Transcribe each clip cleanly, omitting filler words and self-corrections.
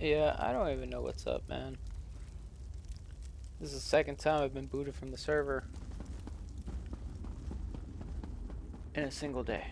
Yeah, I don't even know what's up, man. This is the second time I've been booted from the server in a single day.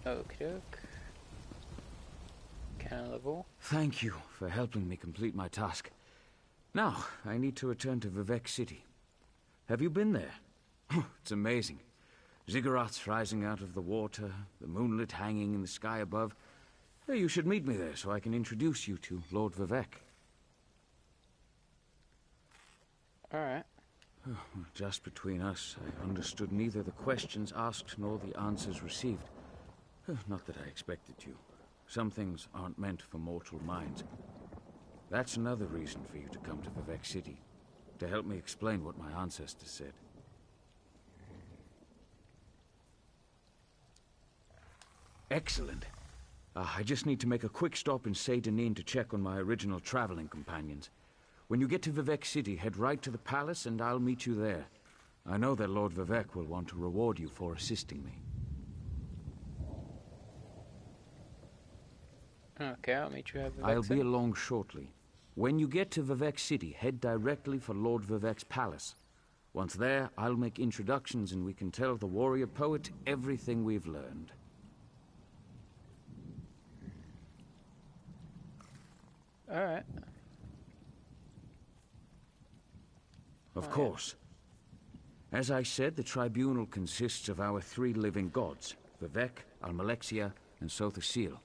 Okie doke. Cannon level. Thank you for helping me complete my task. Now, I need to return to Vivek City. Have you been there? It's amazing. Ziggurats rising out of the water, the moonlit hanging in the sky above. Hey, you should meet me there so I can introduce you to Lord Vivek. Alright. Just between us, I understood neither the questions asked nor the answers received. Not that I expected to. Some things aren't meant for mortal minds. That's another reason for you to come to Vivek City, to help me explain what my ancestors said. Excellent. I just need to make a quick stop in Seydanin to check on my original traveling companions. When you get to Vivek City, head right to the palace and I'll meet you there. I know that Lord Vivek will want to reward you for assisting me. Okay, I'll meet you at Vivek I'll City. be along shortly. When you get to Vivek City, head directly for Lord Vivek's palace. Once there, I'll make introductions and we can tell the warrior poet everything we've learned. Alright. Of course. As I said, the tribunal consists of our three living gods, Vivek, Almalexia, and Sothosil.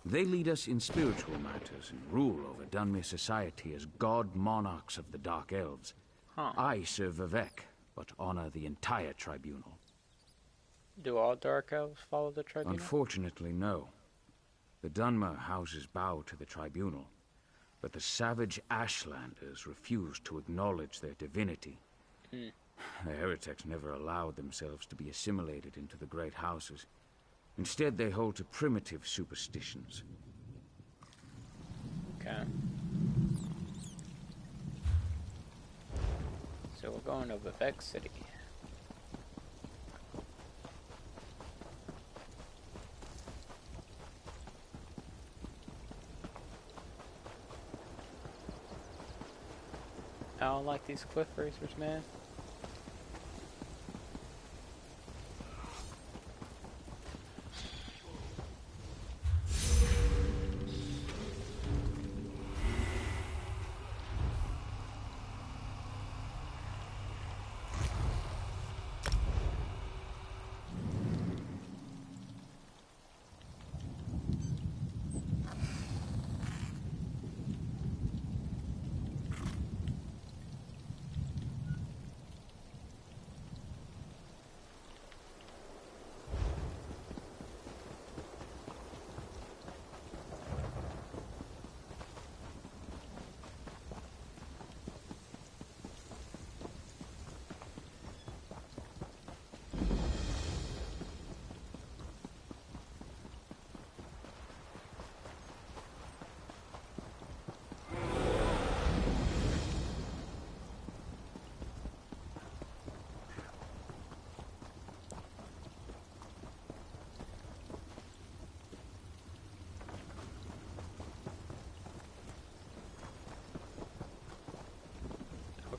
They lead us in spiritual matters and rule over Dunmere society as god monarchs of the Dark Elves. Huh. I serve Vivek, but honor the entire tribunal. Do all Dark Elves follow the tribunal? Unfortunately, no. The Dunmer houses bow to the tribunal, but the savage Ashlanders refuse to acknowledge their divinity. The heretics never allowed themselves to be assimilated into the great houses. Instead, they hold to primitive superstitions. Okay. So we're going to Vivek City. I don't like these cliff racers, man.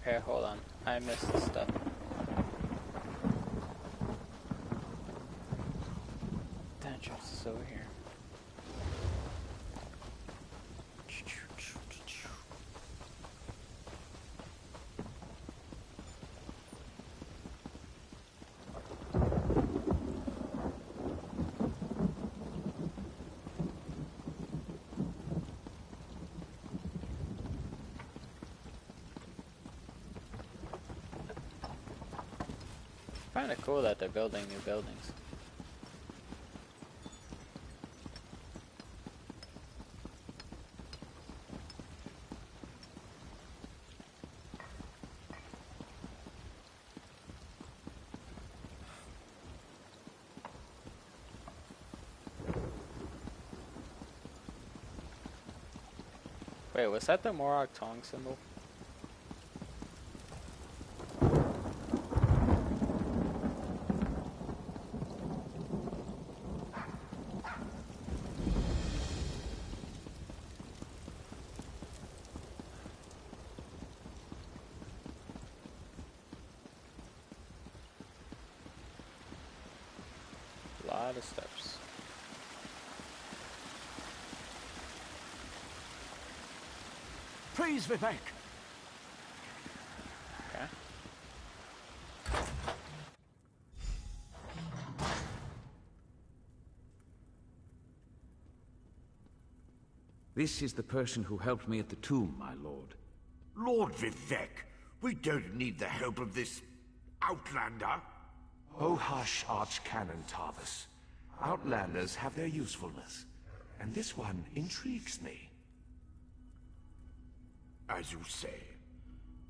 Okay, hold on. I missed this stuff. The entrance is over here. Kind of cool that they're building new buildings. Wait, was that the Morag Tong symbol? A lot of steps. Please, Vivek. Okay. This is the person who helped me at the tomb, my lord. Lord Vivek, we don't need the help of this outlander. Oh, hush, Archcanon Tarvis. Outlanders have their usefulness, and this one intrigues me. As you say.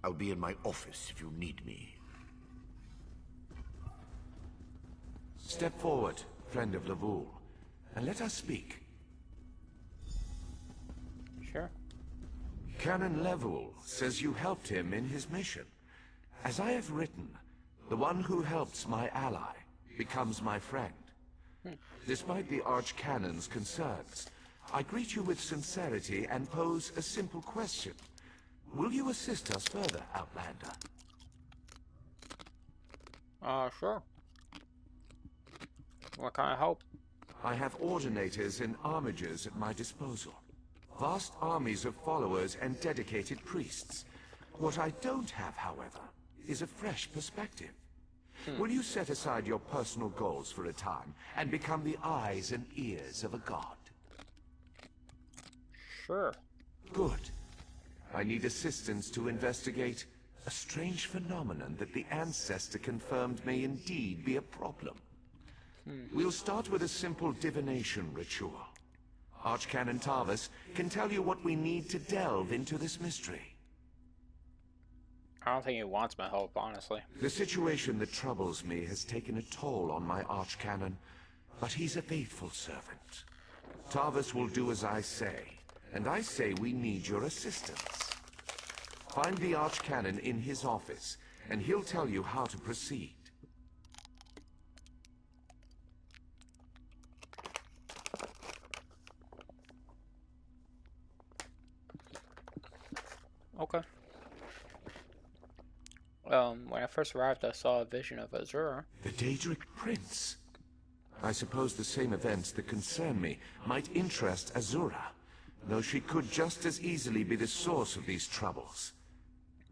I'll be in my office if you need me. Step forward, friend of Lavul, and let us speak. Sure. Canon Level says you helped him in his mission. As I have written, the one who helps my ally becomes my friend. Despite the Archcanon's concerns, I greet you with sincerity and pose a simple question. Will you assist us further, Outlander? Sure. What kind of help? I have ordinators and armigers at my disposal. Vast armies of followers and dedicated priests. What I don't have, however, is a fresh perspective. Will you set aside your personal goals for a time and become the eyes and ears of a god? Sure. Good. I need assistance to investigate a strange phenomenon that the Ancestor confirmed may indeed be a problem. We'll start with a simple divination ritual. Archcanon Tarvis can tell you what we need to delve into this mystery. I don't think he wants my help, honestly. The situation that troubles me has taken a toll on my Archcanon, but he's a faithful servant. Tarvis will do as I say, and I say we need your assistance. Find the Archcanon in his office, and he'll tell you how to proceed. Okay. When I first arrived, I saw a vision of Azura. The Daedric Prince. I suppose the same events that concern me might interest Azura, though she could just as easily be the source of these troubles.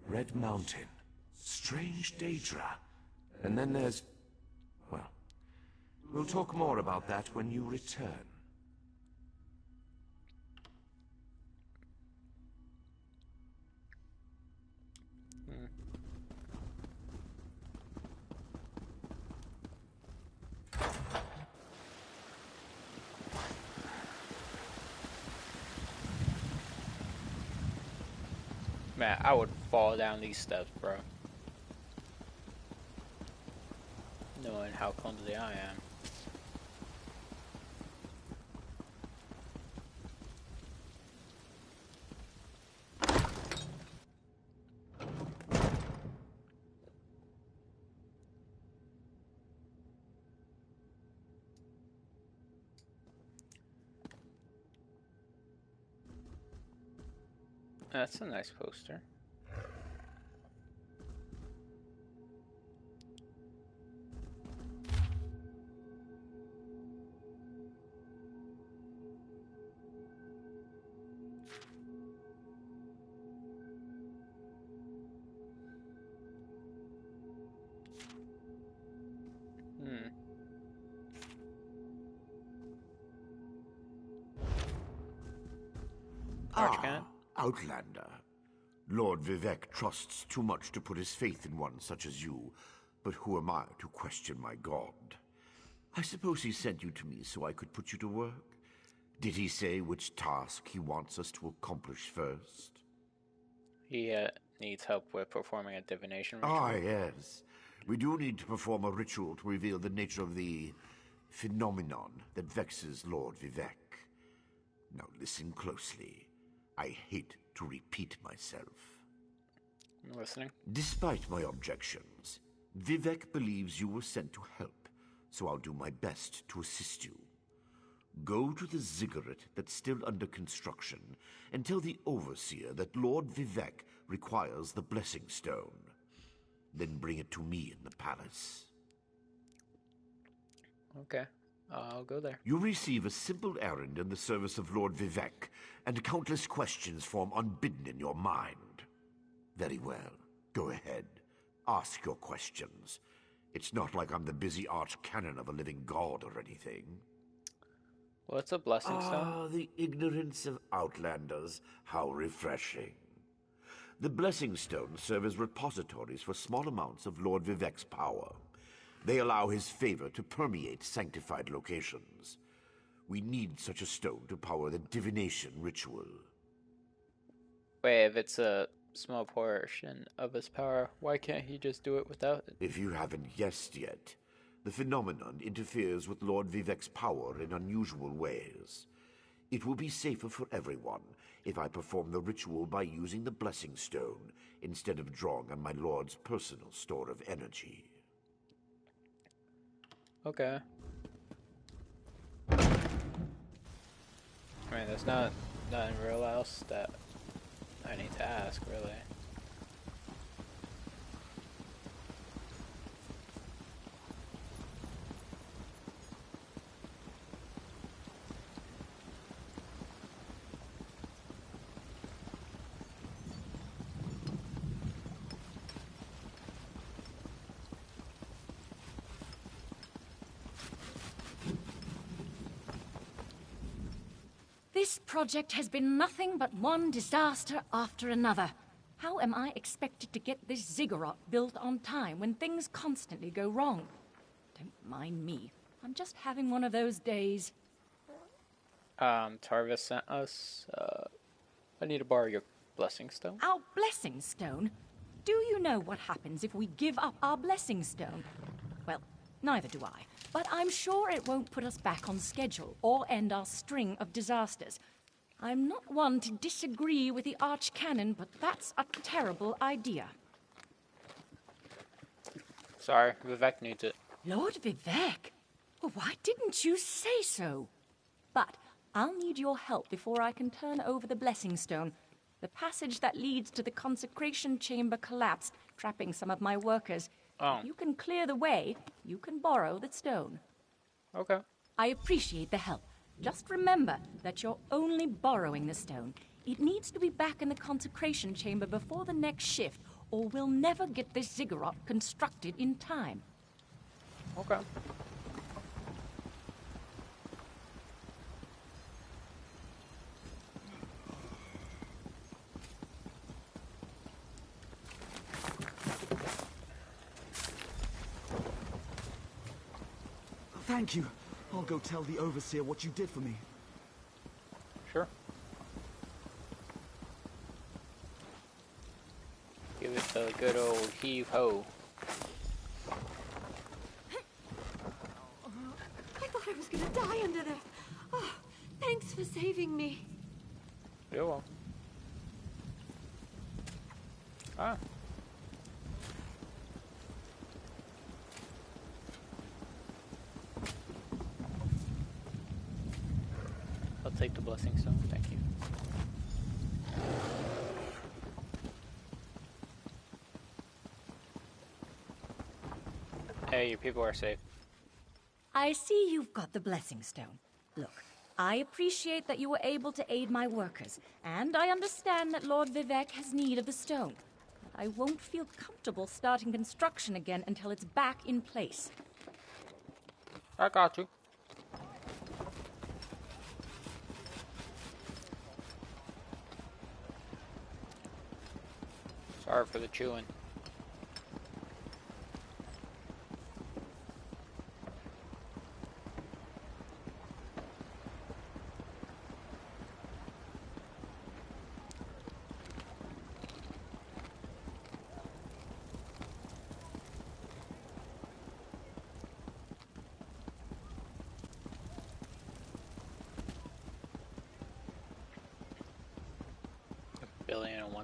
Red Mountain, strange Daedra, and then there's... well, we'll talk more about that when you return. Man, I would fall down these steps, bro. Knowing how clumsy I am. That's a nice poster. Archcanon? Outlander. Lord Vivek trusts too much to put his faith in one such as you. But who am I to question my god? I suppose he sent you to me so I could put you to work? Did he say which task he wants us to accomplish first? He needs help with performing a divination ritual. Ah, yes. We do need to perform a ritual to reveal the nature of the phenomenon that vexes Lord Vivek. Now listen closely. I hate to repeat myself. I'm listening. Despite my objections, Vivek believes you were sent to help, so I'll do my best to assist you. Go to the ziggurat that's still under construction and tell the overseer that Lord Vivek requires the blessing stone. Then bring it to me in the palace. Okay, I'll go there. You receive a simple errand in the service of Lord Vivek, and countless questions form unbidden in your mind. Very well. Go ahead. Ask your questions. It's not like I'm the busy archcanon of a living god or anything. What's a blessing stone? Ah, the ignorance of outlanders. How refreshing. The blessing stones serve as repositories for small amounts of Lord Vivek's power. They allow his favor to permeate sanctified locations. We need such a stone to power the divination ritual. Wait, if it's a small portion of his power, why can't he just do it without it? If you haven't guessed yet, the phenomenon interferes with Lord Vivek's power in unusual ways. It will be safer for everyone if I perform the ritual by using the blessing stone instead of drawing on my lord's personal store of energy. Okay. I mean, there's nothing real else that I need to ask, really. This project has been nothing but one disaster after another. How am I expected to get this ziggurat built on time when things constantly go wrong? Don't mind me. I'm just having one of those days. Tarvis sent us, I need to borrow your blessing stone. Our blessing stone? Do you know what happens if we give up our blessing stone? Well, neither do I. But I'm sure it won't put us back on schedule or end our string of disasters. I'm not one to disagree with the archcanon, but that's a terrible idea. Sorry, Vivek needs it. Lord Vivek? Well, why didn't you say so? But I'll need your help before I can turn over the blessing stone. The passage that leads to the consecration chamber collapsed, trapping some of my workers. Oh. If you can clear the way, you can borrow the stone. Okay. I appreciate the help. Just remember that you're only borrowing the stone. It needs to be back in the consecration chamber before the next shift, or we'll never get this ziggurat constructed in time. Okay. Thank you. I'll go tell the overseer what you did for me. Sure. Give it the good old heave-ho. I thought I was gonna die under there. Oh, thanks for saving me. You're welcome. Ah. I'll take the blessing stone, thank you. Hey, your people are safe. I see you've got the blessing stone. Look, I appreciate that you were able to aid my workers, and I understand that Lord Vivek has need of the stone. But I won't feel comfortable starting construction again until it's back in place. I got you. Sorry for the chewing.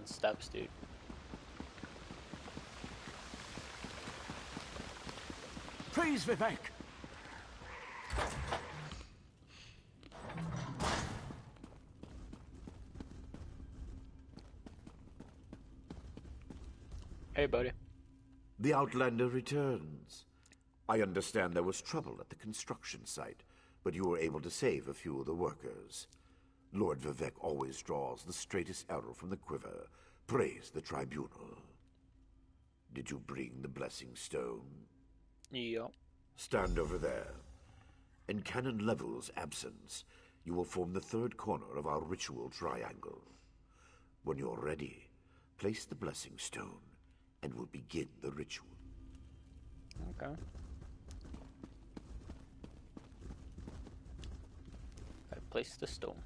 on steps, dude. Praise Vivek! Hey, buddy. The Outlander returns. I understand there was trouble at the construction site, but you were able to save a few of the workers. Lord Vivek always draws the straightest arrow from the quiver. Praise the tribunal. Did you bring the blessing stone? Yup. Stand over there. In Canon Level's absence, you will form the third corner of our ritual triangle. When you're ready, place the blessing stone, and we'll begin the ritual. Okay. I place the stone.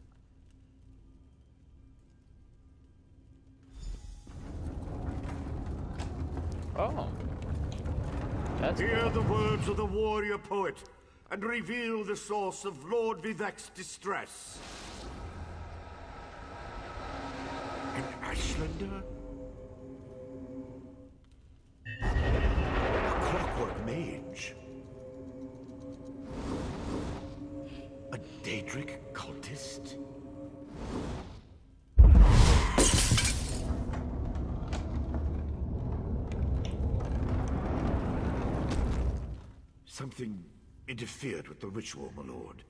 Oh. That's Hear the words of the warrior poet, and reveal the source of Lord Vivek's distress. An Ashlander? A clockwork mage? A Daedric cultist? Something interfered with the ritual, my lord.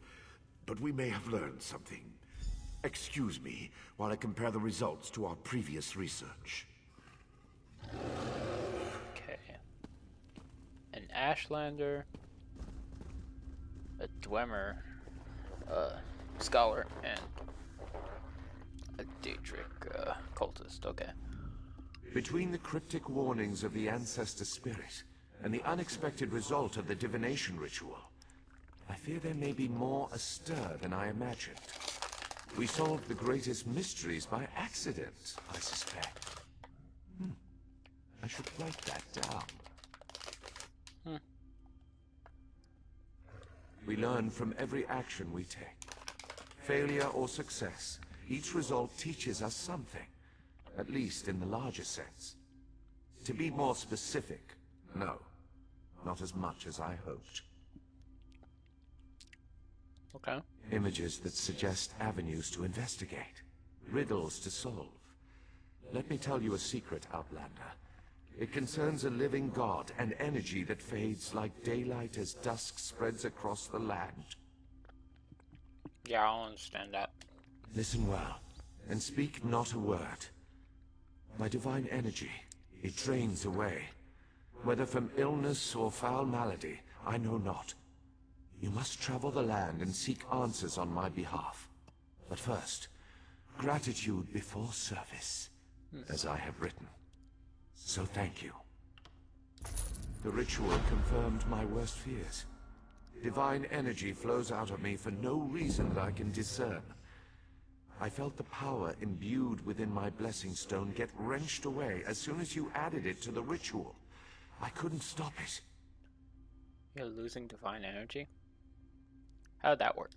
But we may have learned something. Excuse me while I compare the results to our previous research. okay. An Ashlander, a Dwemer, a Scholar, and a Daedric cultist. Okay. Between the cryptic warnings of the ancestor spirit and the unexpected result of the divination ritual, I fear there may be more astir than I imagined. We solved the greatest mysteries by accident, I suspect. I should write that down. We learn from every action we take. Failure or success, each result teaches us something, at least in the larger sense. To be more specific, no, not as much as I hoped. Okay. Images that suggest avenues to investigate, riddles to solve. Let me tell you a secret, Outlander. It concerns a living god, an energy that fades like daylight as dusk spreads across the land. Yeah, I'll understand that. Listen well, and speak not a word. My divine energy, it drains away. Whether from illness or foul malady, I know not. You must travel the land and seek answers on my behalf. But first, gratitude before service, as I have written. So thank you. The ritual confirmed my worst fears. Divine energy flows out of me for no reason that I can discern. I felt the power imbued within my blessing stone get wrenched away as soon as you added it to the ritual. I couldn't stop it. You're losing divine energy? How'd that work?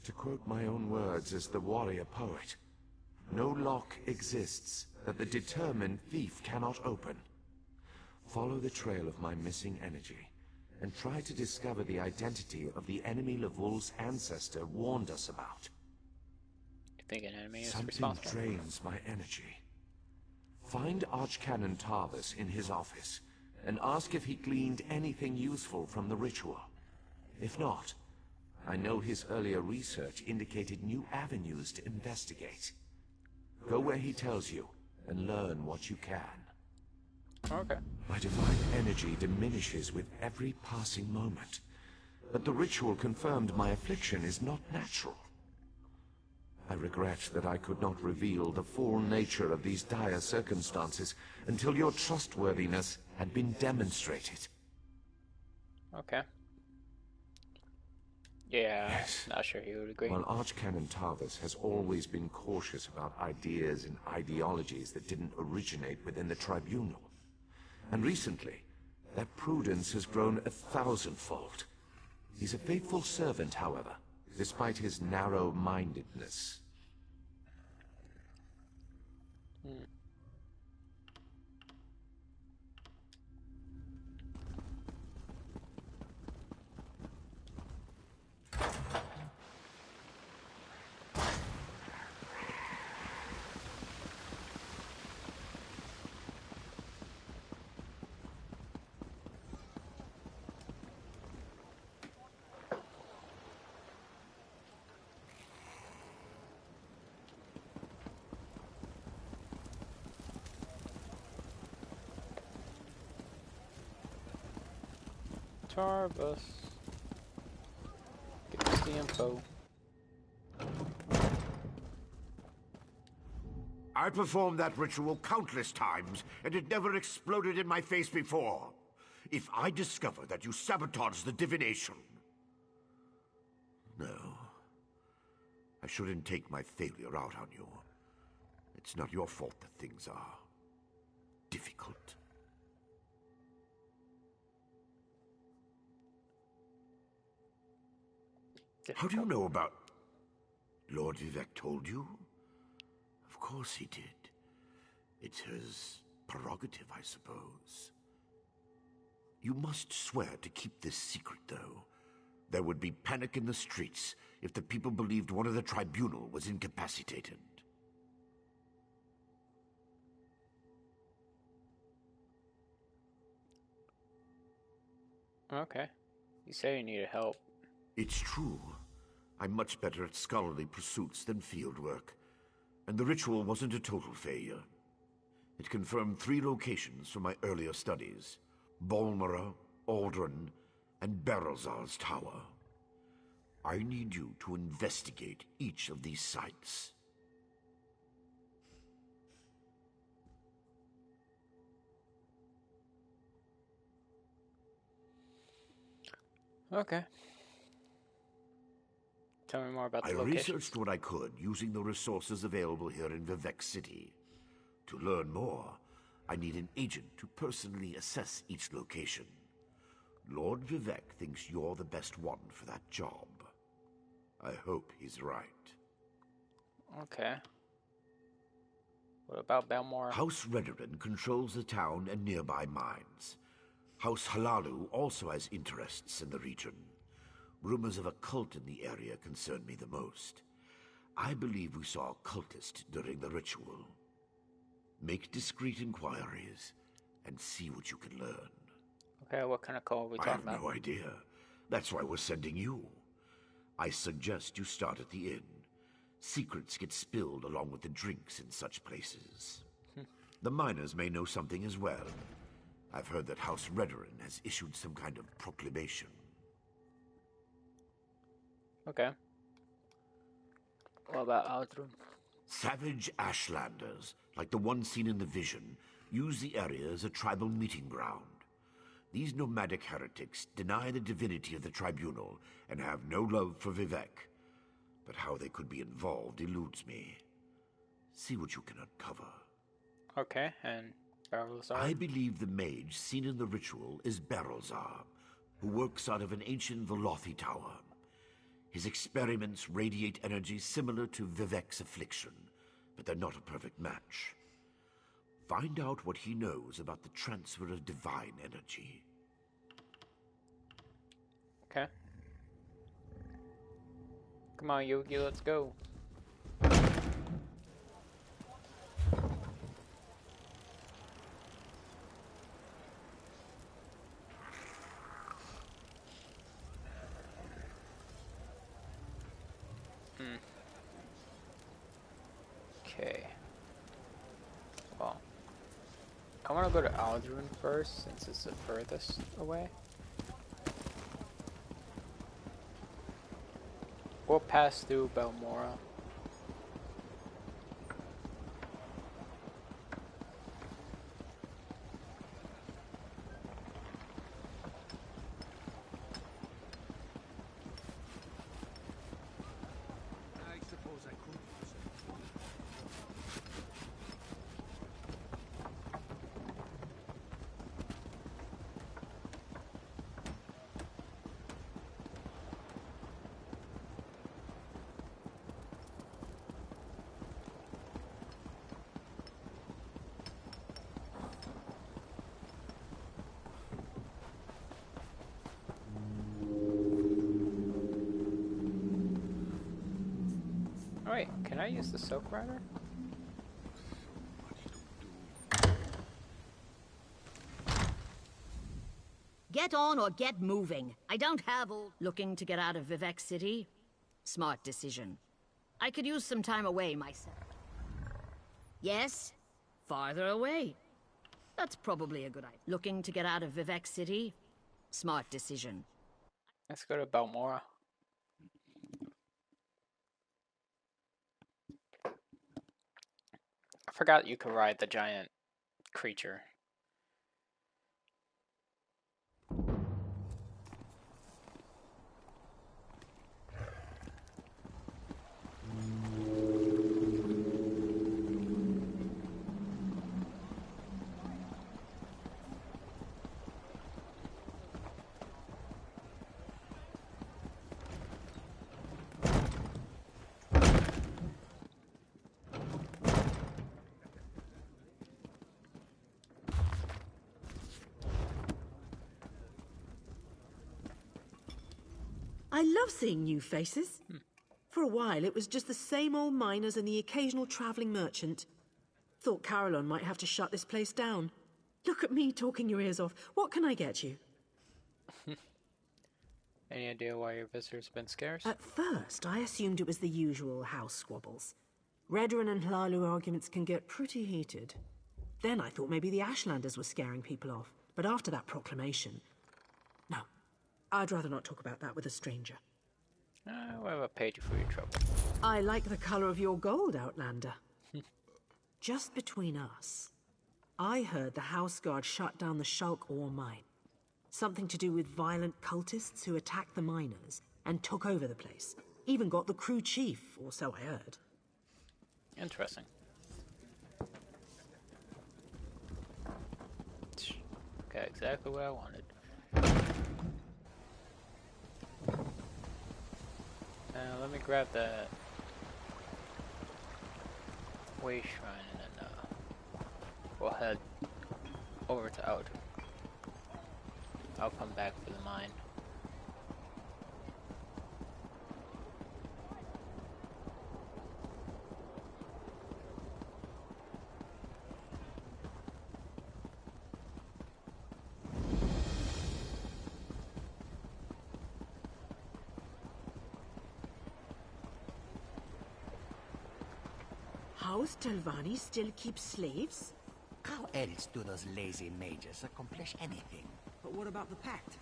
To quote my own words as the warrior poet, no lock exists that the determined thief cannot open. Follow the trail of my missing energy, and try to discover the identity of the enemy Lavul's ancestor warned us about. You think an enemy is Something responsible? drains my energy. Find Archcanon Tarvis in his office, and ask if he gleaned anything useful from the ritual. If not, I know his earlier research indicated new avenues to investigate. Go where he tells you, and learn what you can. Okay. My divine energy diminishes with every passing moment, but the ritual confirmed my affliction is not natural. I regret that I could not reveal the full nature of these dire circumstances until your trustworthiness had been demonstrated. Okay. Yeah, Yes. not sure he would agree. While Archcanon Tarvis has always been cautious about ideas and ideologies that didn't originate within the tribunal, and recently, that prudence has grown 1,000-fold. He's a faithful servant, however, despite his narrow-mindedness. Tarvus. Give us the info. I performed that ritual countless times, and it never exploded in my face before. If I discover that you sabotage the divination... No. I shouldn't take my failure out on you. It's not your fault that things are difficult. How do you know about... Lord Vivek told you? Of course he did. It's his prerogative, I suppose. You must swear to keep this secret, though. There would be panic in the streets if the people believed one of the tribunal was incapacitated. Okay. You say you needed help. It's true. I'm much better at scholarly pursuits than field work. And the ritual wasn't a total failure. It confirmed 3 locations from my earlier studies. Balmora, Aldrin, and Berelzar's tower. I need you to investigate each of these sites. Okay. Tell me more about the I locations. researched what I could using the resources available here in Vivek City. To learn more, I need an agent to personally assess each location. Lord Vivek thinks you're the best one for that job. I hope he's right. Okay. What about Balmora? House Redoran controls the town and nearby mines. House Halalu also has interests in the region. Rumors of a cult in the area concern me the most. I believe we saw a cultist during the ritual. Make discreet inquiries and see what you can learn. Okay, what kind of call are we I talking have about? no idea. That's why we're sending you. I suggest you start at the inn. Secrets get spilled along with the drinks in such places. The miners may know something as well. I've heard that House Redoran has issued some kind of proclamation. Okay. What about Aldrin? Savage Ashlanders, like the one seen in the vision, use the area as a tribal meeting ground. These nomadic heretics deny the divinity of the tribunal and have no love for Vivek. But how they could be involved eludes me. See what you can uncover. Okay, and Berelzar? I believe the mage seen in the ritual is Berelzar, who works out of an ancient Velothi tower. His experiments radiate energy similar to Vivek's affliction, but they're not a perfect match. Find out what he knows about the transfer of divine energy. Okay. Come on, Yogi, let's go. Okay. Well, I want to go to Aldrin first, since it's the furthest away. We'll pass through Balmora. I suppose I could. Oh wait, can I use the Silk Rider? Get on or get moving. I don't have all... Looking to get out of Vivek City? Smart decision. I could use some time away myself. Yes? Farther away. That's probably a good idea. Looking to get out of Vivek City? Smart decision. Let's go to Balmora. I forgot you could ride the giant creature. I love seeing new faces. For a while, it was just the same old miners and the occasional travelling merchant. Thought Caroline might have to shut this place down. Look at me talking your ears off. What can I get you? Any idea why your visitor's been scarce? At first, I assumed it was the usual house squabbles. Redrin and Hlalu arguments can get pretty heated. Then I thought maybe the Ashlanders were scaring people off. But after that proclamation... No, I'd rather not talk about that with a stranger. Whatever paid you for your trouble. I like the colour of your gold, Outlander. Just between us, I heard the House Guard shut down the Shulk ore mine. Something to do with violent cultists who attacked the miners and took over the place. Even got the crew chief, or so I heard. Interesting. Got exactly what I wanted. Let me grab that way shrine and then we'll head over to Out. I'll come back for the mine. House Telvanni still keeps slaves? How else do those lazy mages accomplish anything? But what about the pact?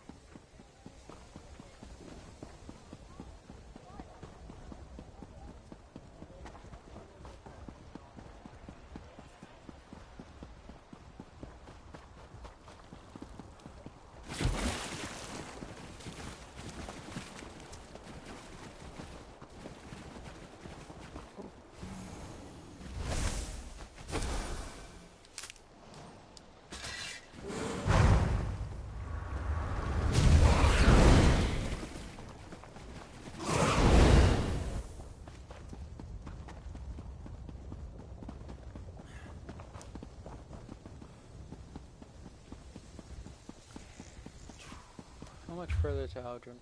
How much further to Aldrin?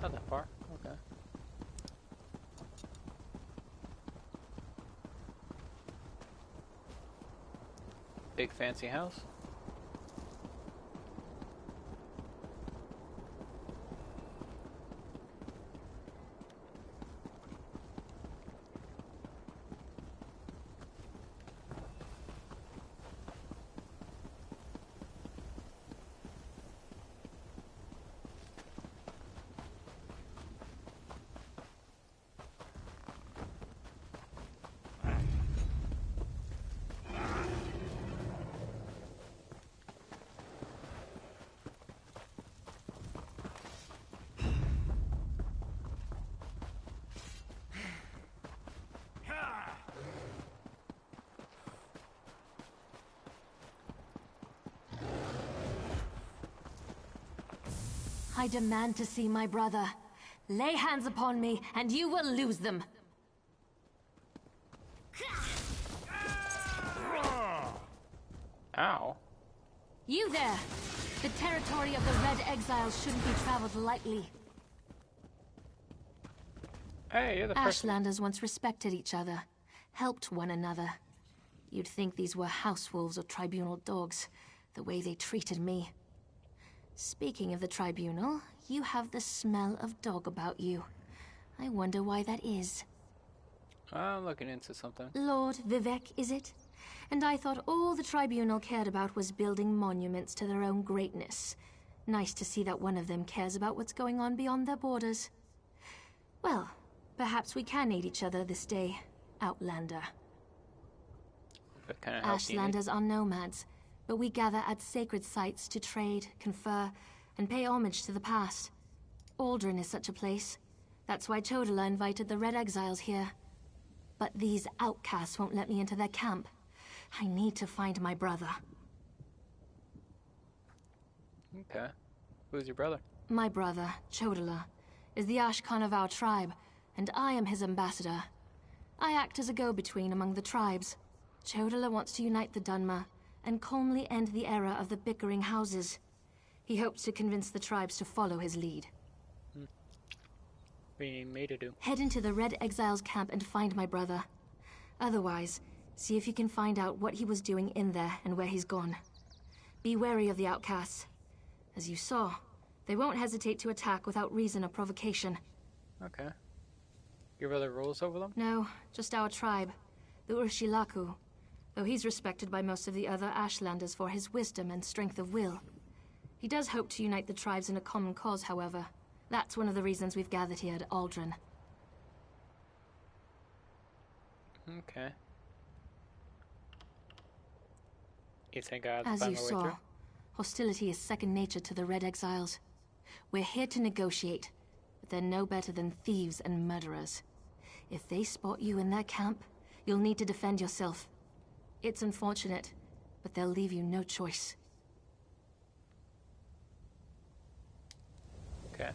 Not that far. Okay. Big fancy house. I demand to see my brother. Lay hands upon me, and you will lose them. Ow. You there! The territory of the Red Exiles shouldn't be traveled lightly. Hey, you're the person. Ashlanders once respected each other, helped one another. You'd think these were house wolves or tribunal dogs, the way they treated me. Speaking of the tribunal, you have the smell of dog about you. I wonder why that is. I'm looking into something. Lord Vivek, is it? And I thought all the tribunal cared about was building monuments to their own greatness. Nice to see that one of them cares about what's going on beyond their borders. Well, perhaps we can aid each other this day, Outlander. What kind of help do you need? Ashlanders are nomads, but we gather at sacred sites to trade, confer, and pay homage to the past. Aldrin is such a place. That's why Chodala invited the Red Exiles here. But these outcasts won't let me into their camp. I need to find my brother. Okay. Who's your brother? My brother, Chodala, is the Ashkan of our tribe, and I am his ambassador. I act as a go-between among the tribes. Chodala wants to unite the Dunmer and calmly end the era of the bickering houses. He hopes to convince the tribes to follow his lead. What do you need me to do? Head into the Red Exiles camp and find my brother. Otherwise, see if you can find out what he was doing in there and where he's gone. Be wary of the outcasts. As you saw, they won't hesitate to attack without reason or provocation. Okay. Your brother rules over them? No, just our tribe, the Urshilaku, though he's respected by most of the other Ashlanders for his wisdom and strength of will. He does hope to unite the tribes in a common cause, however. That's one of the reasons we've gathered here at Aldrin. Okay. You think I have to As find you my way saw, through? hostility is second nature to the Red Exiles. We're here to negotiate, but they're no better than thieves and murderers. If they spot you in their camp, you'll need to defend yourself. It's unfortunate, but they'll leave you no choice. Okay.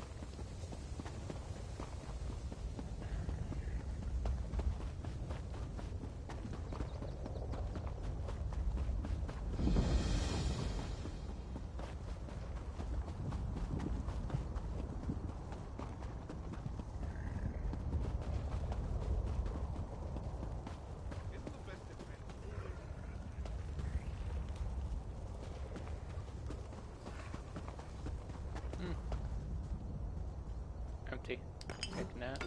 Empty. Taking that.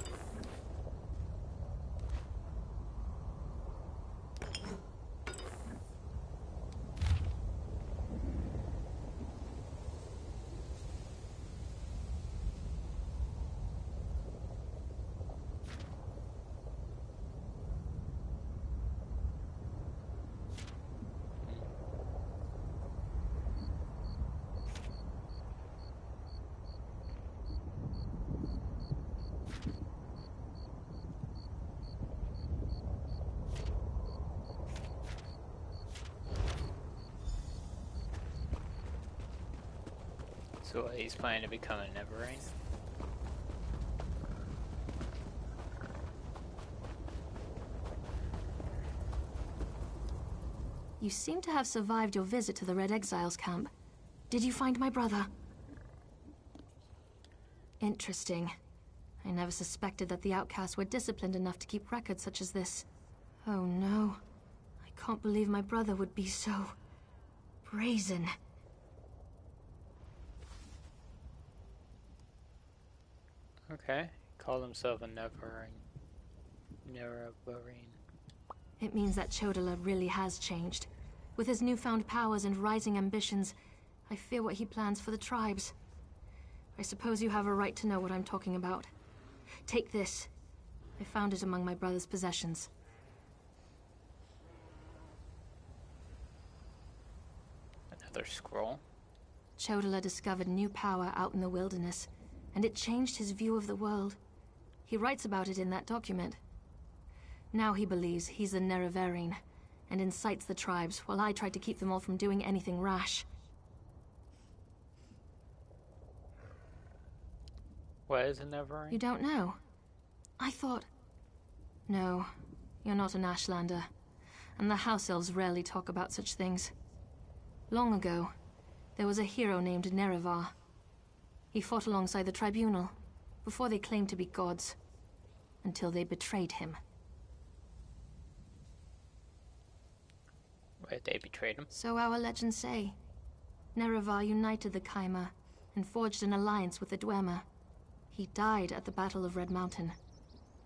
So he's planning to become a Neverrain? You seem to have survived your visit to the Red Exiles camp. Did you find my brother? Interesting. I never suspected that the outcasts were disciplined enough to keep records such as this. Oh no. I can't believe my brother would be so... brazen. Okay. Called himself a Neverrain. Neverrain. It means that Chodala really has changed. With his newfound powers and rising ambitions, I fear what he plans for the tribes. I suppose you have a right to know what I'm talking about. Take this. I found it among my brother's possessions. Another scroll? Chodala discovered new power out in the wilderness, and it changed his view of the world. He writes about it in that document. Now he believes he's a Nerevarine, and incites the tribes, while I try to keep them all from doing anything rash. What is a Neverrain? You don't know? I thought... No, you're not an Ashlander, and the House Elves rarely talk about such things. Long ago, there was a hero named Nerevar. He fought alongside the Tribunal, before they claimed to be gods, until they betrayed him. Wait, they betrayed him? So our legends say. Nerevar united the Kaima, and forged an alliance with the Dwemer. He died at the Battle of Red Mountain.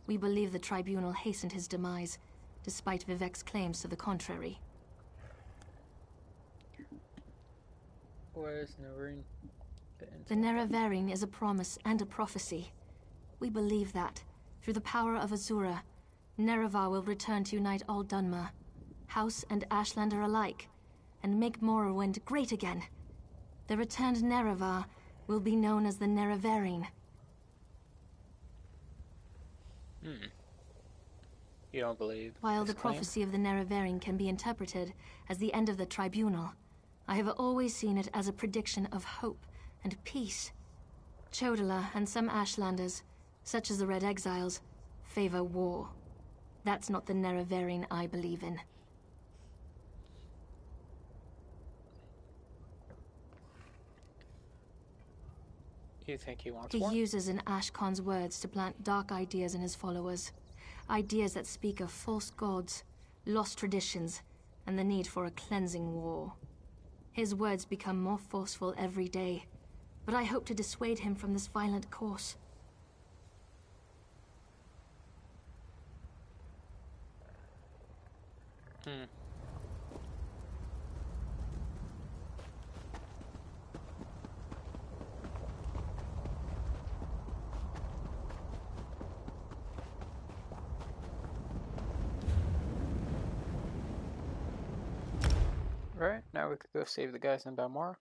We believe the Tribunal hastened his demise, despite Vivek's claims to the contrary. What is Neverrain? The Nerevarine is a promise and a prophecy. We believe that, through the power of Azura, Nerevar will return to unite all Dunmer, House and Ashlander alike, and make Morrowind great again. The returned Nerevar will be known as the Nerevarine. You don't believe While this the claim? prophecy of the Nerevarine can be interpreted as the end of the Tribunal, I have always seen it as a prediction of hope and peace. Chodala and some Ashlanders, such as the Red Exiles, favor war. That's not the Nerevarine I believe in. You think he wants He war? uses in Ashkon's words to plant dark ideas in his followers. Ideas that speak of false gods, lost traditions, and the need for a cleansing war. His words become more forceful every day, but I hope to dissuade him from this violent course. Right, now we could go save the guys in Balmora.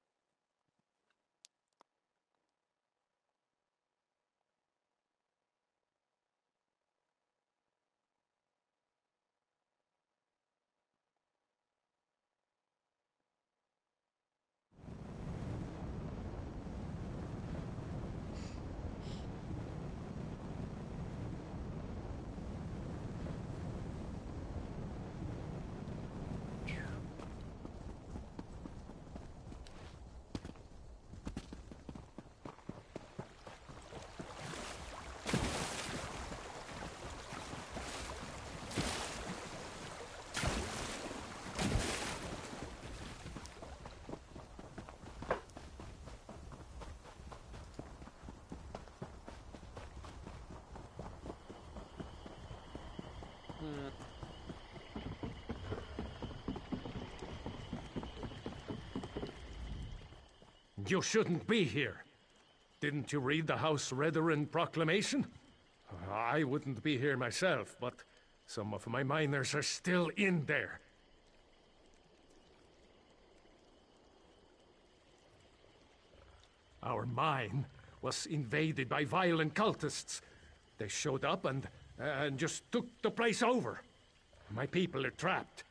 You shouldn't be here. Didn't you read the House Redarin proclamation? I wouldn't be here myself, but some of my miners are still in there. Our mine was invaded by violent cultists. They showed up and just took the place over. My people are trapped.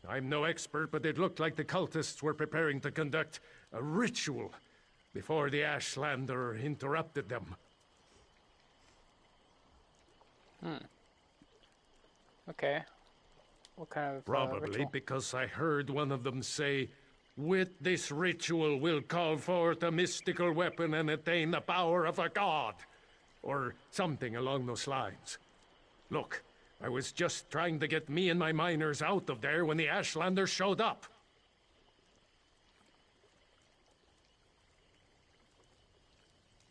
I'm no expert, but it looked like the cultists were preparing to conduct a ritual before the Ashlander interrupted them. Okay. What kind of Probably ritual? because I heard one of them say, "With this ritual we'll call forth a mystical weapon and attain the power of a god." Or something along those lines. Look, I was just trying to get me and my miners out of there when the Ashlander showed up.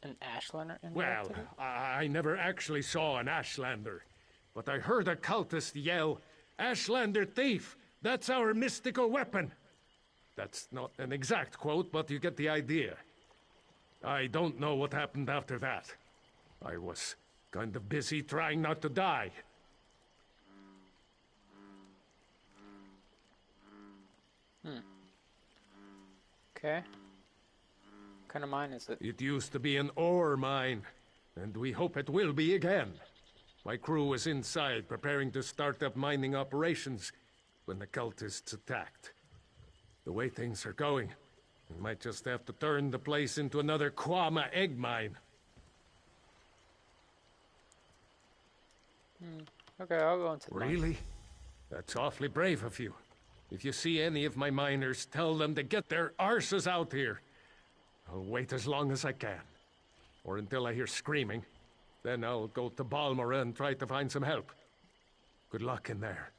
An Ashlander? Well, I never actually saw an Ashlander, but I heard a cultist yell, "Ashlander thief! That's our mystical weapon!" That's not an exact quote, but you get the idea. I don't know what happened after that. I was kind of busy trying not to die. Okay. What kind of mine is it? It used to be an ore mine, and we hope it will be again. My crew was inside preparing to start up mining operations when the cultists attacked. The way things are going, we might just have to turn the place into another Kwama egg mine. Okay, I'll go into the mine. Really? That's awfully brave of you. If you see any of my miners, tell them to get their arses out here. I'll wait as long as I can. Or until I hear screaming. Then I'll go to Balmora and try to find some help. Good luck in there.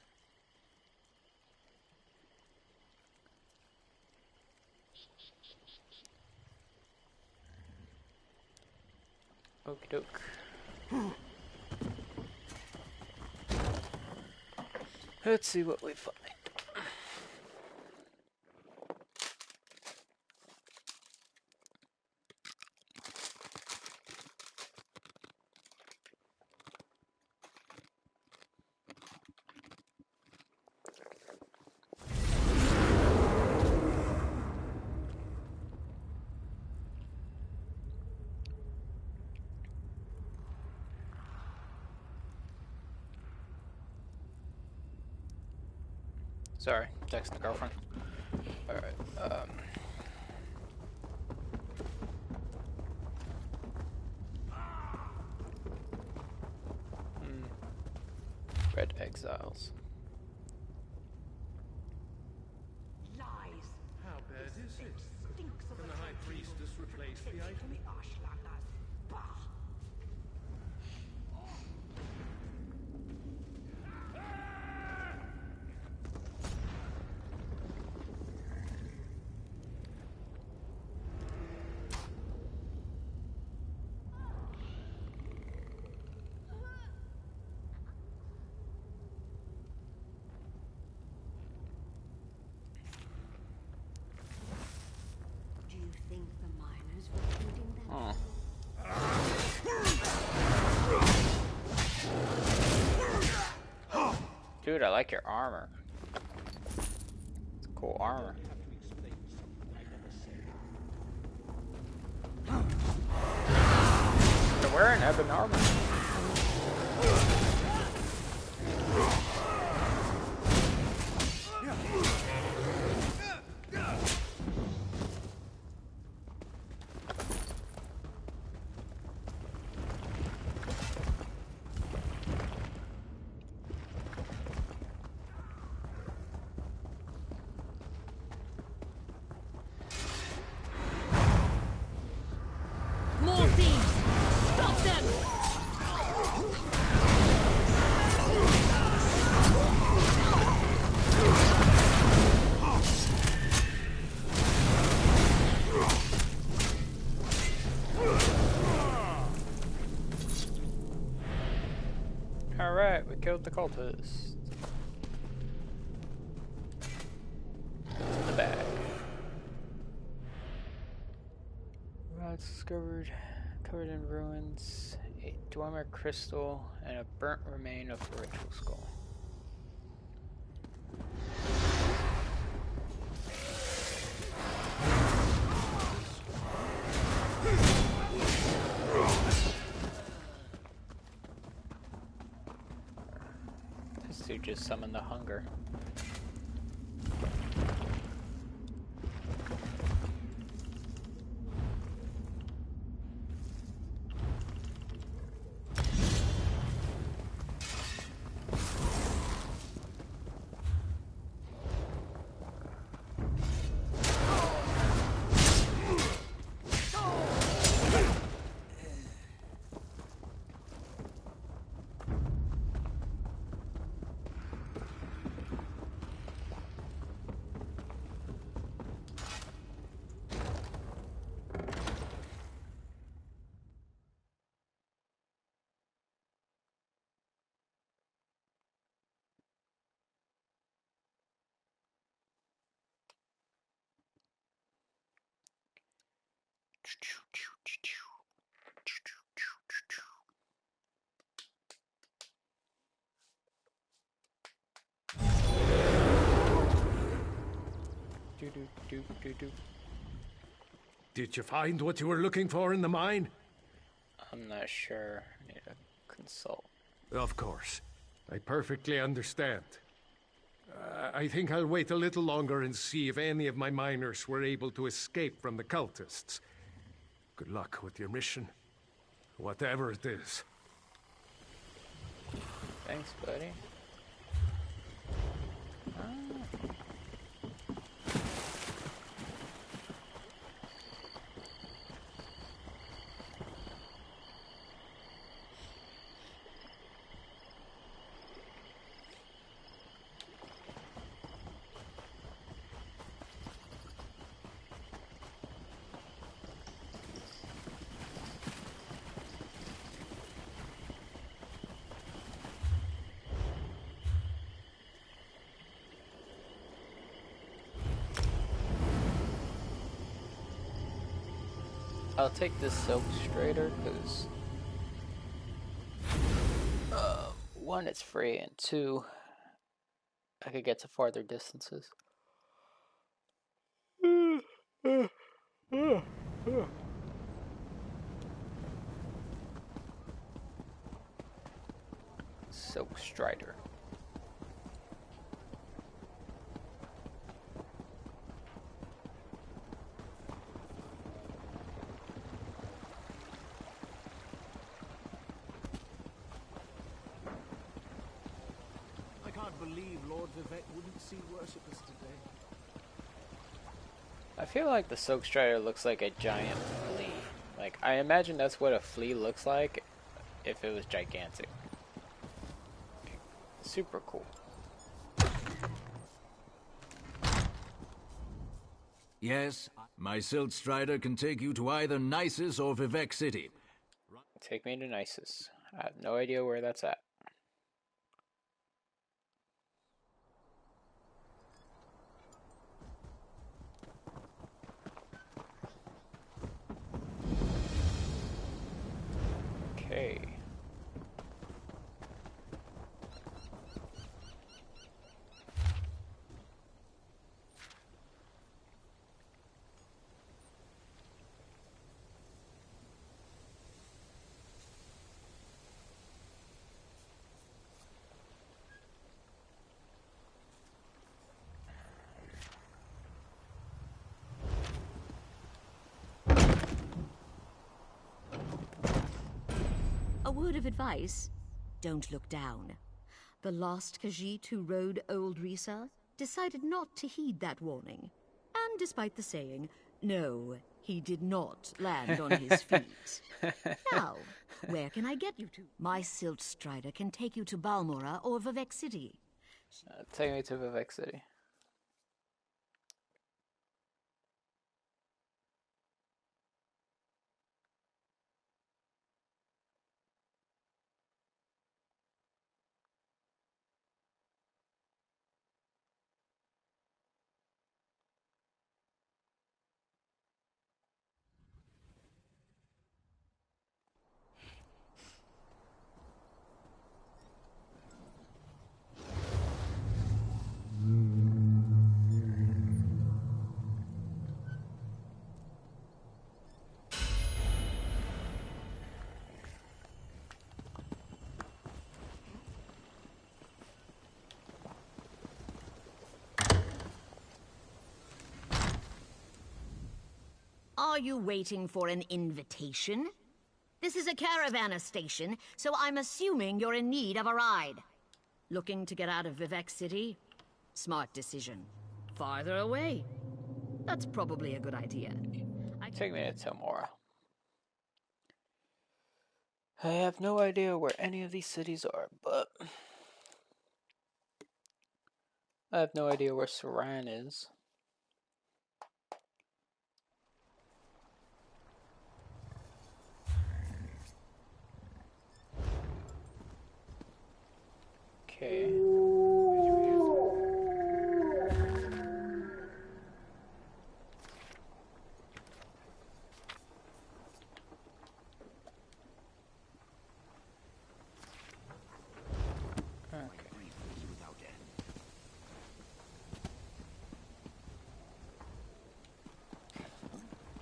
Okie doke. Let's see what we find. Sorry, text the girlfriend. Alright, Red Exiles. How bad is it? Can the High Priestess replace the item? Do you think the miners were shooting them? Oh. Dude, I like your armor. It's cool armor. You're wearing ebon armor. More thieves! Stop them! Alright, we killed the cultist. In the bag. Rods discovered, covered in ruins, a Dwemer crystal, and a burnt remain of a ritual skull. This dude just summoned the hunger. Did you find what you were looking for in the mine? I'm not sure. I need to consult. Of course. I perfectly understand. I think I'll wait a little longer and see if any of my miners were able to escape from the cultists. Good luck with your mission. Whatever it is. Thanks, buddy. I'll take this silk straighter because one, it's free, and two, I could get to farther distances. Silk strider. Vivek wouldn't see worshippers today. I feel like the Silk Strider looks like a giant flea. Like, I imagine that's what a flea looks like if it was gigantic. Super cool. Yes, my Silt Strider can take you to either Nisus or Vivek City. Take me to Nisus. I have no idea where that's at. Okay. A word of advice, don't look down. The lost Khajiit who rode Old Risa decided not to heed that warning. And despite the saying, no, he did not land on his feet. Now, where can I get you to? My Silt Strider can take you to Balmora or Vivek City. Take me to Vivek City. Are you waiting for an invitation? This is a caravanner station, so I'm assuming you're in need of a ride. Looking to get out of Vivek City? Smart decision. Farther away? That's probably a good idea. Take me to Tamora. I have no idea where any of these cities are, but I have no idea where Saran is. Okay.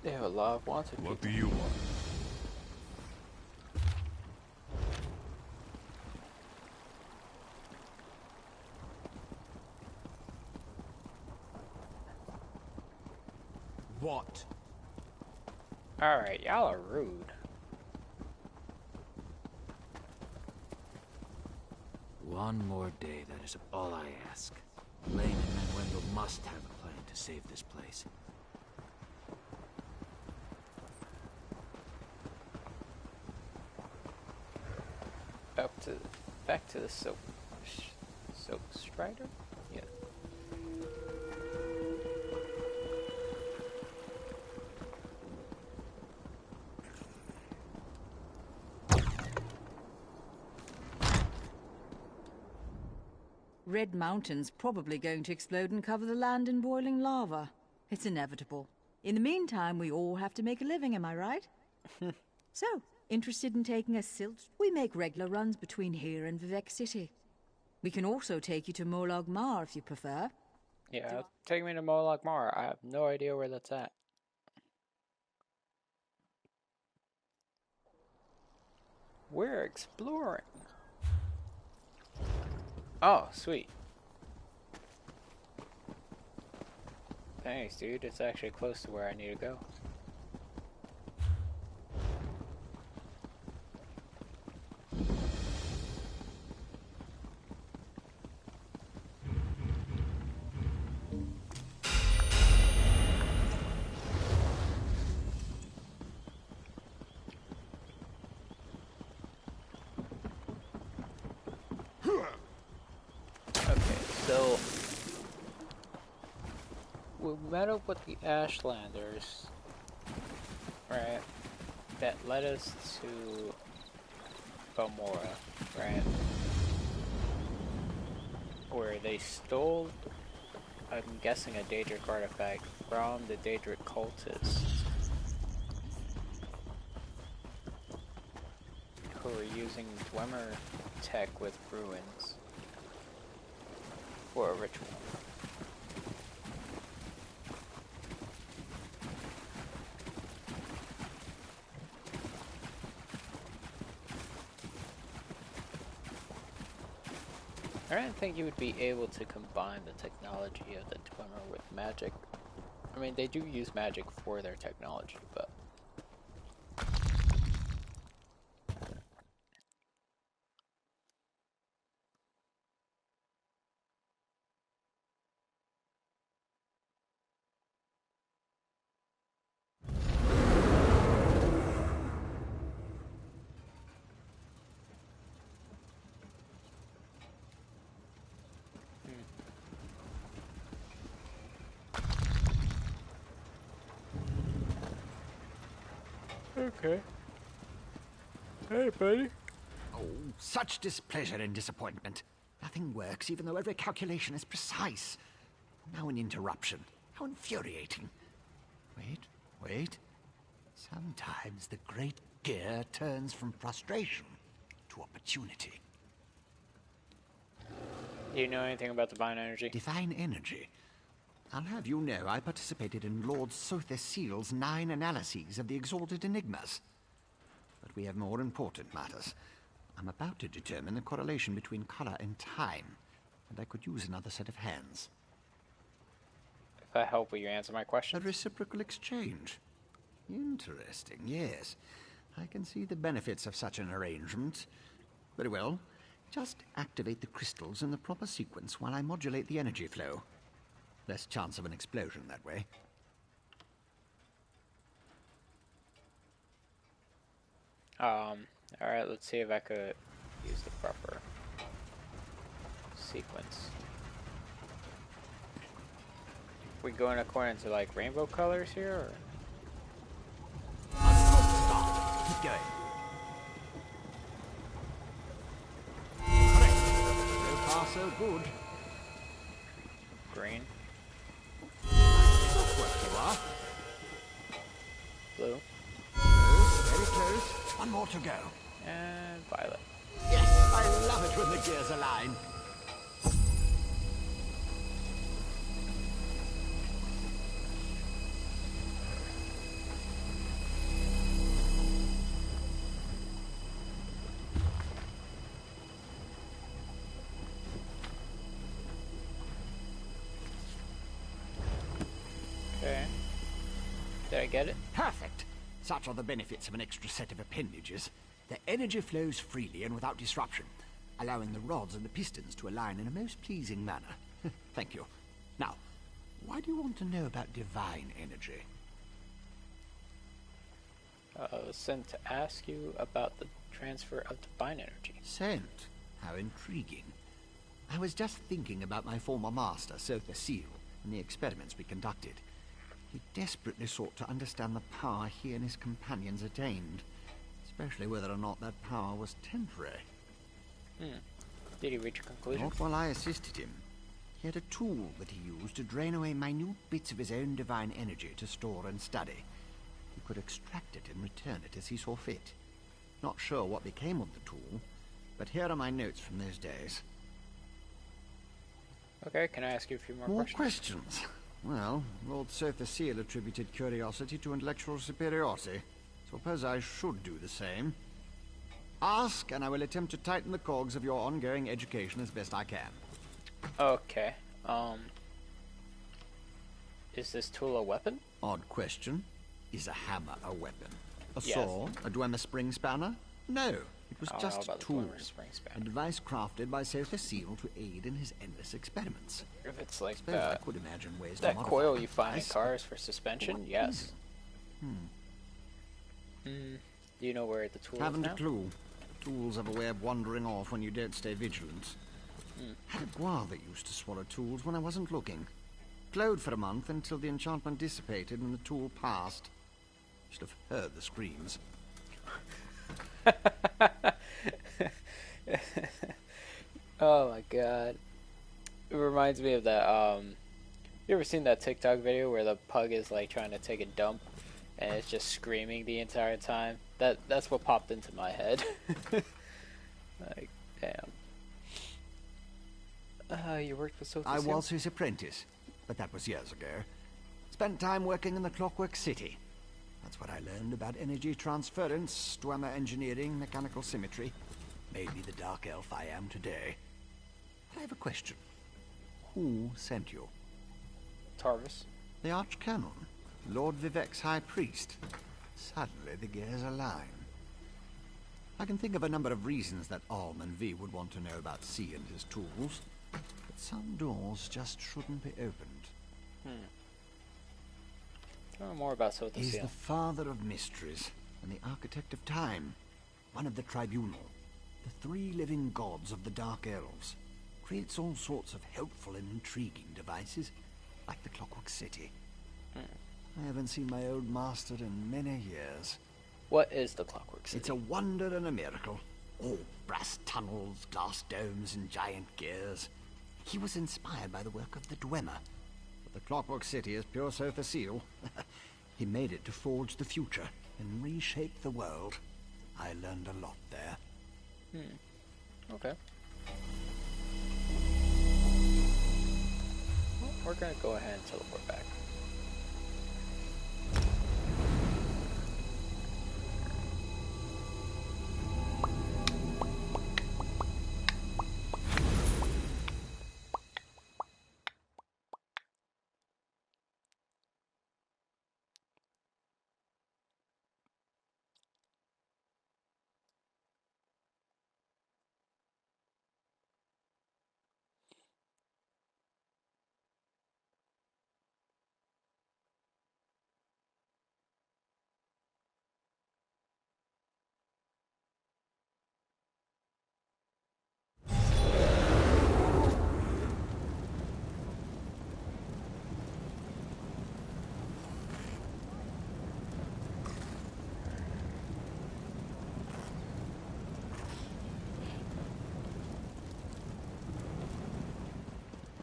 They have a lot of wanted people. What do you want? What? Alright, y'all are rude. One more day, that is all I ask. Lane and Manuendo must have a plan to save this place. Back to the Silk Strider? Yeah. Red Mountain's probably going to explode and cover the land in boiling lava. It's inevitable. In the meantime, we all have to make a living, am I right? So, interested in taking a silt? We make regular runs between here and Vivek City. We can also take you to Molag Mar if you prefer. Yeah, take me to Molag Mar. I have no idea where that's at. We're exploring. Oh, sweet. Thanks, dude. It's actually close to where I need to go. So we met up with the Ashlanders, right? That led us to Balmora, right? Where they stole, I'm guessing, a Daedric artifact from the Daedric cultists who were using Dwemer tech with ruins for a ritual. I don't think you would be able to combine the technology of the Dwemer with magic. I mean, they do use magic for their technology, but... Okay. Hey, buddy. Oh, such displeasure and disappointment. Nothing works, even though every calculation is precise. Now an interruption. How infuriating. Wait. Sometimes the great gear turns from frustration to opportunity. Do you know anything about divine energy? Divine energy? I'll have you know I participated in Lord Sothis Seal's 9 analyses of the exalted enigmas. But we have more important matters. I'm about to determine the correlation between color and time, and I could use another set of hands. If I help, will you answer my question? A reciprocal exchange. Interesting, yes. I can see the benefits of such an arrangement. Very well. Just activate the crystals in the proper sequence while I modulate the energy flow. Less chance of an explosion that way. Alright, let's see if I could use the proper sequence. We going according to like rainbow colors here, or? Keep going. Correct. So far, so good. Green. What you are? Blue. Close, very close. One more to go. And violet. Yes, I love it when the gears align. Okay. Did I get it? Perfect. Such are the benefits of an extra set of appendages. The energy flows freely and without disruption, allowing the rods and the pistons to align in a most pleasing manner. Thank you. Now, why do you want to know about divine energy? Sent to ask you about the transfer of divine energy. Sent? How intriguing. I was just thinking about my former master, Sothis Seal, and the experiments we conducted. He desperately sought to understand the power he and his companions attained, especially whether or not that power was temporary. Did he reach a conclusion? Not while I assisted him. He had a tool that he used to drain away minute bits of his own divine energy to store and study. He could extract it and return it as he saw fit. Not sure what became of the tool, but here are my notes from those days. Okay, can I ask you a few more questions? Questions? Well, Lord Sothis Seal attributed curiosity to intellectual superiority. Suppose I should do the same. Ask, and I will attempt to tighten the cogs of your ongoing education as best I can. Okay, is this tool a weapon? Odd question. Is a hammer a weapon? A Yes. saw? A Dwemer spring spanner? No, it was I don't just know a about the tool. Dwemer spring spanner. A device crafted by Sothis Seal to aid in his endless experiments. If it's like Suppose I could imagine ways to that modify coil the you find in device. cars for suspension, yes. Do you know where the tool Haven't is now? a clue. Tools have a way of wandering off when you don't stay vigilant. Had a guar that used to swallow tools when I wasn't looking. Glowed for a month until the enchantment dissipated and the tool passed. Should have heard the screams. Oh my god. It reminds me of that, you ever seen that TikTok video where the pug is like trying to take a dump and it's just screaming the entire time? That's what popped into my head. Like, damn. You worked with Sophie? I was his apprentice, but that was years ago. Spent time working in the Clockwork City. That's what I learned about energy transference, Dwemer engineering, mechanical symmetry. Made me the dark elf I am today. I have a question. Who sent you? Tarvis. The Archcanon, Lord Vivek's High Priest. Suddenly the gears align. I can think of a number of reasons that Alm and V would want to know about C and his tools, but some doors just shouldn't be opened. Tell me more about Sophie. He's the father of mysteries and the architect of time, one of the Tribunal, the three living gods of the Dark Elves. Creates all sorts of helpful and intriguing devices, like the Clockwork City. I haven't seen my old master in many years. What is the Clockwork City? It's a wonder and a miracle. All brass tunnels, glass domes, and giant gears. He was inspired by the work of the Dwemer. But the Clockwork City is pure so facile. He made it to forge the future and reshape the world. I learned a lot there. Okay. Well, we're gonna go ahead and teleport back.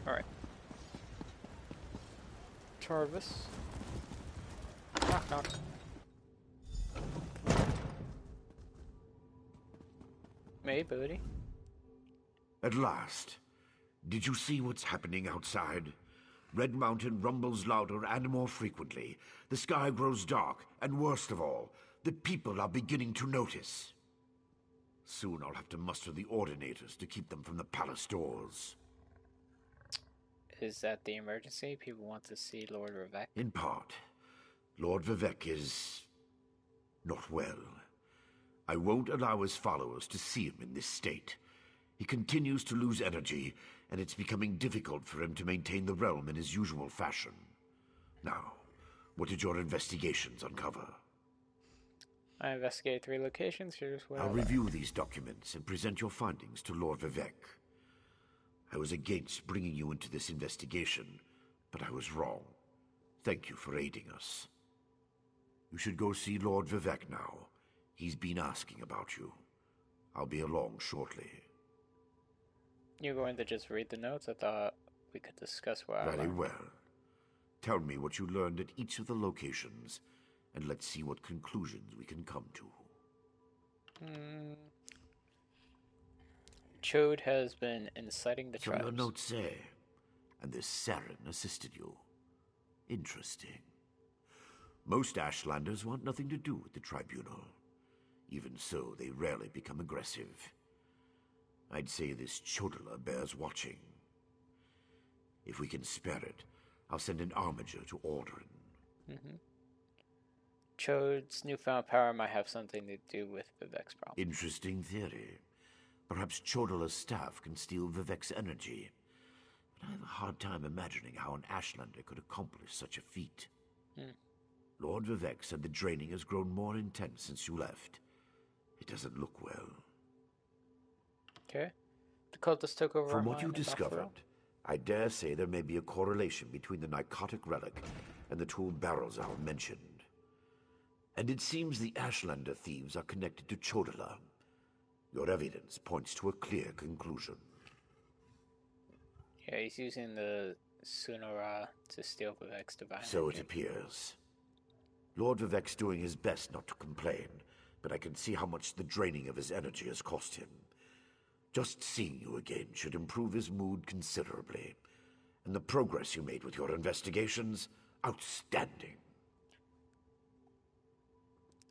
Alright. Tarvis. Knock, knock. Hey, buddy. At last. Did you see what's happening outside? Red Mountain rumbles louder and more frequently. The sky grows dark, and worst of all, the people are beginning to notice. Soon I'll have to muster the Ordinators to keep them from the palace doors. Is that the emergency? People want to see Lord Vivek? In part. Lord Vivek is not well. I won't allow his followers to see him in this state. He continues to lose energy, and it's becoming difficult for him to maintain the realm in his usual fashion. Now, what did your investigations uncover? I investigated 3 locations. Here's what I'll review these documents and present your findings to Lord Vivek. I was against bringing you into this investigation, but I was wrong. Thank you for aiding us. You should go see Lord Vivek now. He's been asking about you. I'll be along shortly. You're going to just read the notes? I thought we could discuss what I Very learned. well. Tell me what you learned at each of the locations, and let's see what conclusions we can come to. Chode has been inciting the So tribes. your notes say, and this Saren assisted you. Interesting. Most Ashlanders want nothing to do with the Tribunal. Even so, they rarely become aggressive. I'd say this Chodala bears watching. If we can spare it, I'll send an armiger to Aldrin. Chode's newfound power might have something to do with Vivek's problem. Interesting theory. Perhaps Chodala's staff can steal Vivek's energy. But I have a hard time imagining how an Ashlander could accomplish such a feat. Lord Vivek said the draining has grown more intense since you left. It doesn't look well. Okay. The cultists took over our From what mine you in Buffalo. discovered, I dare say there may be a correlation between the narcotic relic and the tool Barrelzal mentioned. And it seems the Ashlander thieves are connected to Chodola. Your evidence points to a clear conclusion. Yeah, he's using the Sunara to steal Vivek's divine So it energy. appears. Lord Vivek's doing his best not to complain, but I can see how much the draining of his energy has cost him. Just seeing you again should improve his mood considerably. And the progress you made with your investigations, outstanding.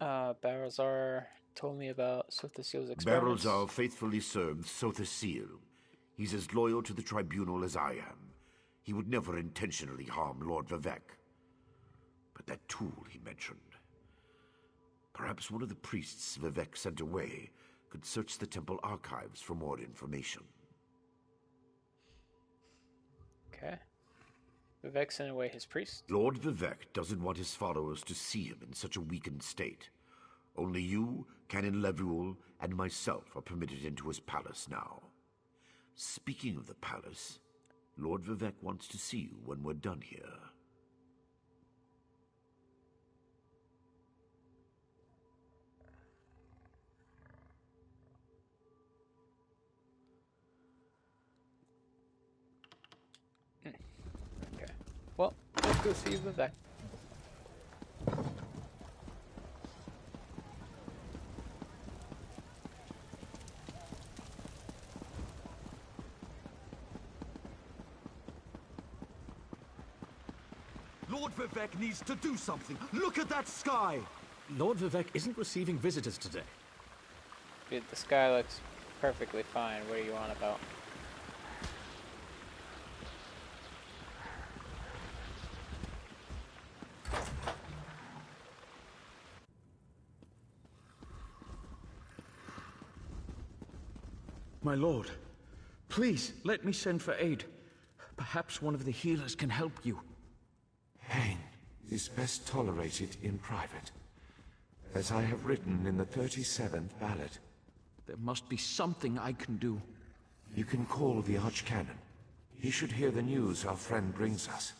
Barazar told me about Sothasil's experiments. Barrelzal faithfully served Sothasil. He's as loyal to the Tribunal as I am. He would never intentionally harm Lord Vivek. But that tool he mentioned... Perhaps one of the priests Vivek sent away could search the temple archives for more information. Okay. Vivek sent away his priest? Lord Vivek doesn't want his followers to see him in such a weakened state. Only you, Canon Levuel, and myself are permitted into his palace now. Speaking of the palace, Lord Vivek wants to see you when we're done here. Okay. Well, let's go see Vivek. Lord Vivek needs to do something. Look at that sky! Lord Vivek isn't receiving visitors today. Dude, the sky looks perfectly fine. What are you on about? My lord, please let me send for aid. Perhaps one of the healers can help you. Pain is best tolerated in private, as I have written in the 37th ballad. There must be something I can do. You can call the Archcanon. He should hear the news our friend brings us.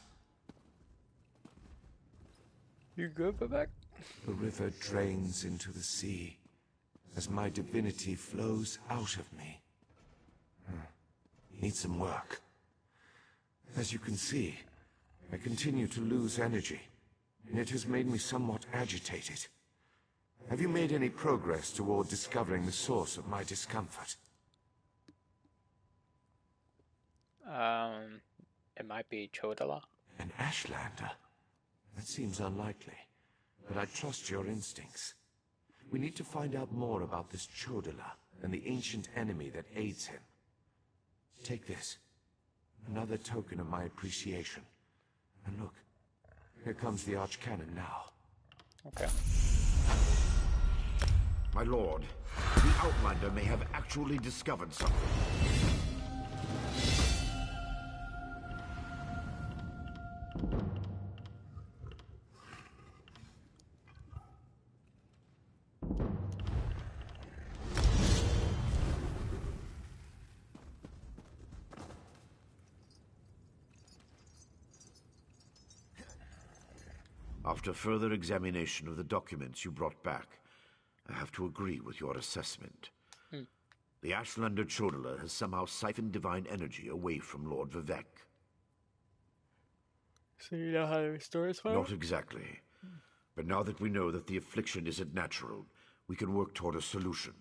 You good, Vivek? The river drains into the sea, as my divinity flows out of me. Need some work. As you can see, I continue to lose energy, and it has made me somewhat agitated. Have you made any progress toward discovering the source of my discomfort? It might be Chodala. An Ashlander? That seems unlikely, but I trust your instincts. We need to find out more about this Chodala and the ancient enemy that aids him. Take this. Another token of my appreciation. And look, here comes the Archcanon now. Okay. My lord, the Outlander may have actually discovered something. After further examination of the documents you brought back, I have to agree with your assessment. The Ashlander Chodala has somehow siphoned divine energy away from Lord Vivek. So you know how to restore his power? Not exactly. But now that we know that the affliction isn't natural, we can work toward a solution,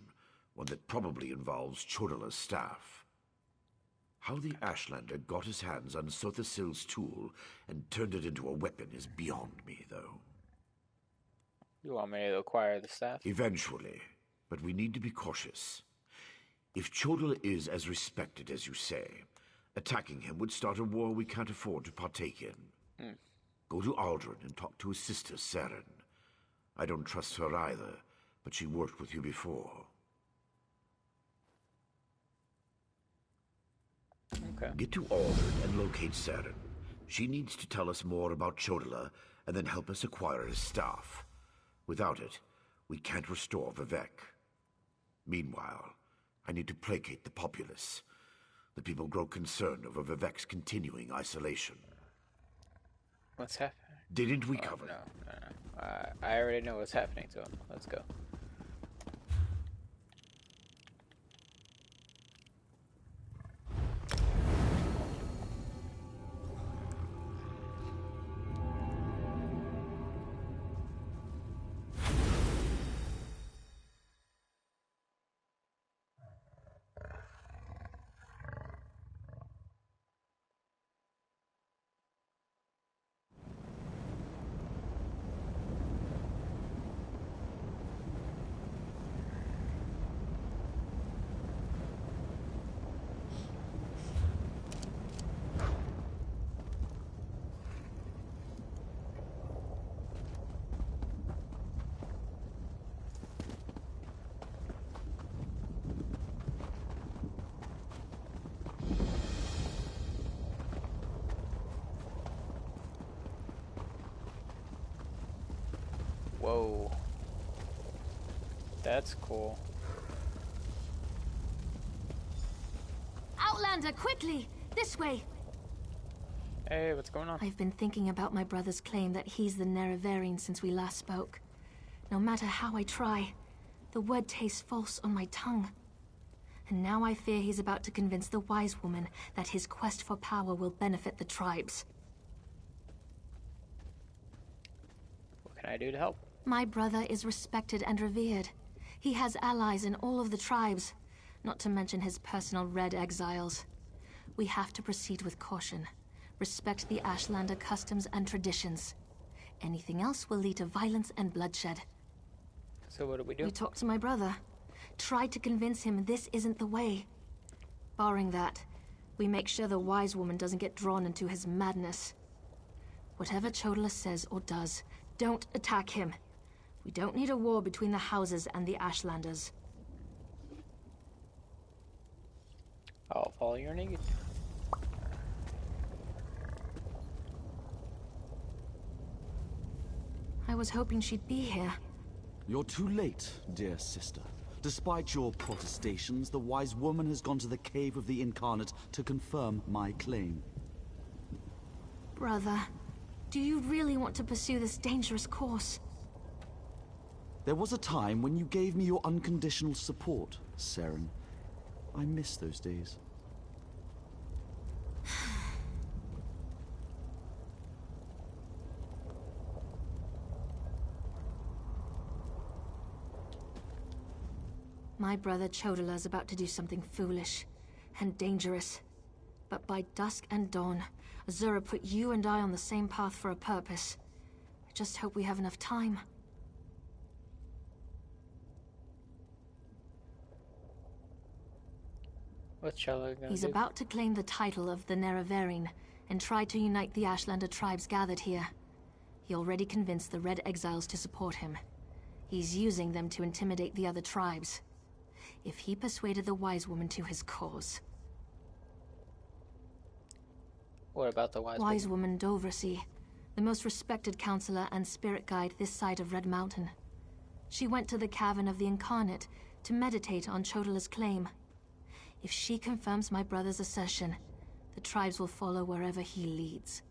one that probably involves Chodala's staff. How the Ashlander got his hands on Sothasil's tool and turned it into a weapon is beyond me, though. You want me to acquire the staff? Eventually, but we need to be cautious. If Chodala is as respected as you say, attacking him would start a war we can't afford to partake in. Go to Aldrin and talk to his sister, Saren. I don't trust her either, but she worked with you before. Okay. Get to Aldrin and locate Saren. She needs to tell us more about Chodala and then help us acquire his staff. Without it, we can't restore Vivek. Meanwhile, I need to placate the populace. The people grow concerned over Vivek's continuing isolation. What's happening? Didn't we cover? No. I already know what's happening to him. Let's go. Whoa. That's cool. Outlander, quickly! This way! Hey, what's going on? I've been thinking about my brother's claim that he's the Nerevarine since we last spoke. No matter how I try, the word tastes false on my tongue. And now I fear he's about to convince the wise woman that his quest for power will benefit the tribes. What can I do to help? My brother is respected and revered. He has allies in all of the tribes, not to mention his personal Red Exiles. We have to proceed with caution. Respect the Ashlander customs and traditions. Anything else will lead to violence and bloodshed. So what do we do? We talked to my brother. Tried to convince him this isn't the way. Barring that, we make sure the wise woman doesn't get drawn into his madness. Whatever Chodala says or does, don't attack him. We don't need a war between the houses and the Ashlanders. I'll follow your need. I was hoping she'd be here. You're too late, dear sister. Despite your protestations, the wise woman has gone to the cave of the Incarnate to confirm my claim. Brother, do you really want to pursue this dangerous course? There was a time when you gave me your unconditional support, Seren. I miss those days. My brother Chodala's about to do something foolish and dangerous. But by dusk and dawn, Azura put you and I on the same path for a purpose. I just hope we have enough time. What's Chodala gonna He's do? about to claim the title of the Nerevarine and try to unite the Ashlander tribes gathered here. He already convinced the Red Exiles to support him. He's using them to intimidate the other tribes. If he persuaded the wise woman to his cause... What about the Wise woman Dovrasi, the most respected counselor and spirit guide this side of Red Mountain. She went to the Cavern of the Incarnate to meditate on Chodala's claim. If she confirms my brother's assertion, the tribes will follow wherever he leads.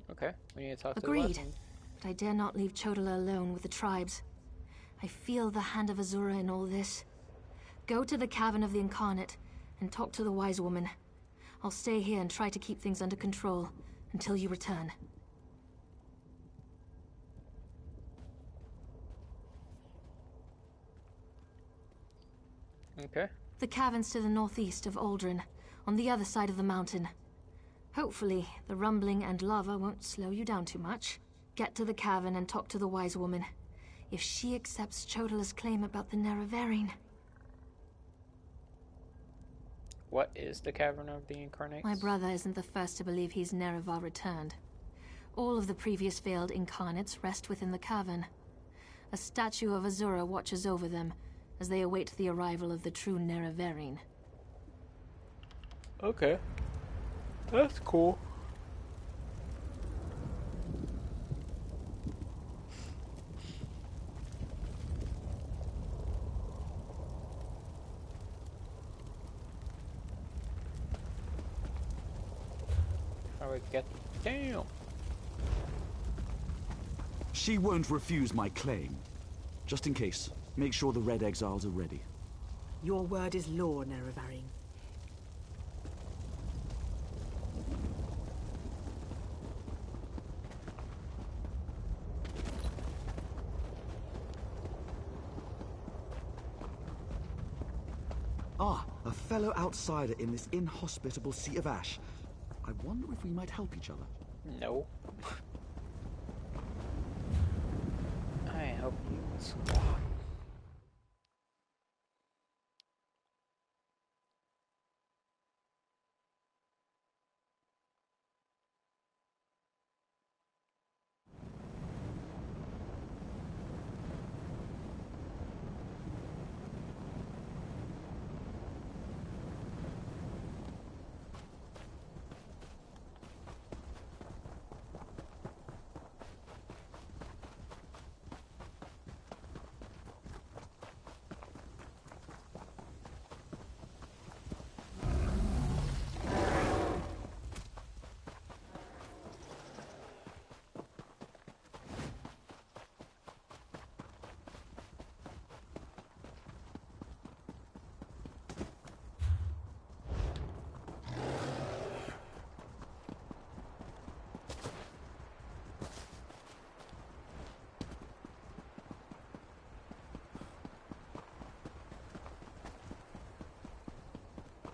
Okay, we need to talk to the Agreed, wise woman. but I dare not leave Chodala alone with the tribes. I feel the hand of Azura in all this. Go to the Cavern of the Incarnate and talk to the wise woman. I'll stay here and try to keep things under control until you return. Okay. The cavern's to the northeast of Aldrin, on the other side of the mountain. Hopefully, the rumbling and lava won't slow you down too much. Get to the cavern and talk to the wise woman. If she accepts Chodala's claim about the Nerevarine... What is the Cavern of the Incarnates? My brother isn't the first to believe he's Nerevar returned. All of the previous failed incarnates rest within the cavern. A statue of Azura watches over them as they await the arrival of the true Nerevarine. Okay. That's cool. How do we get... Damn! She won't refuse my claim. Just in case, make sure the Red Exiles are ready. Your word is law, Nerevarine. Ah, a fellow outsider in this inhospitable Sea of Ash. I wonder if we might help each other. No. I hope you squat.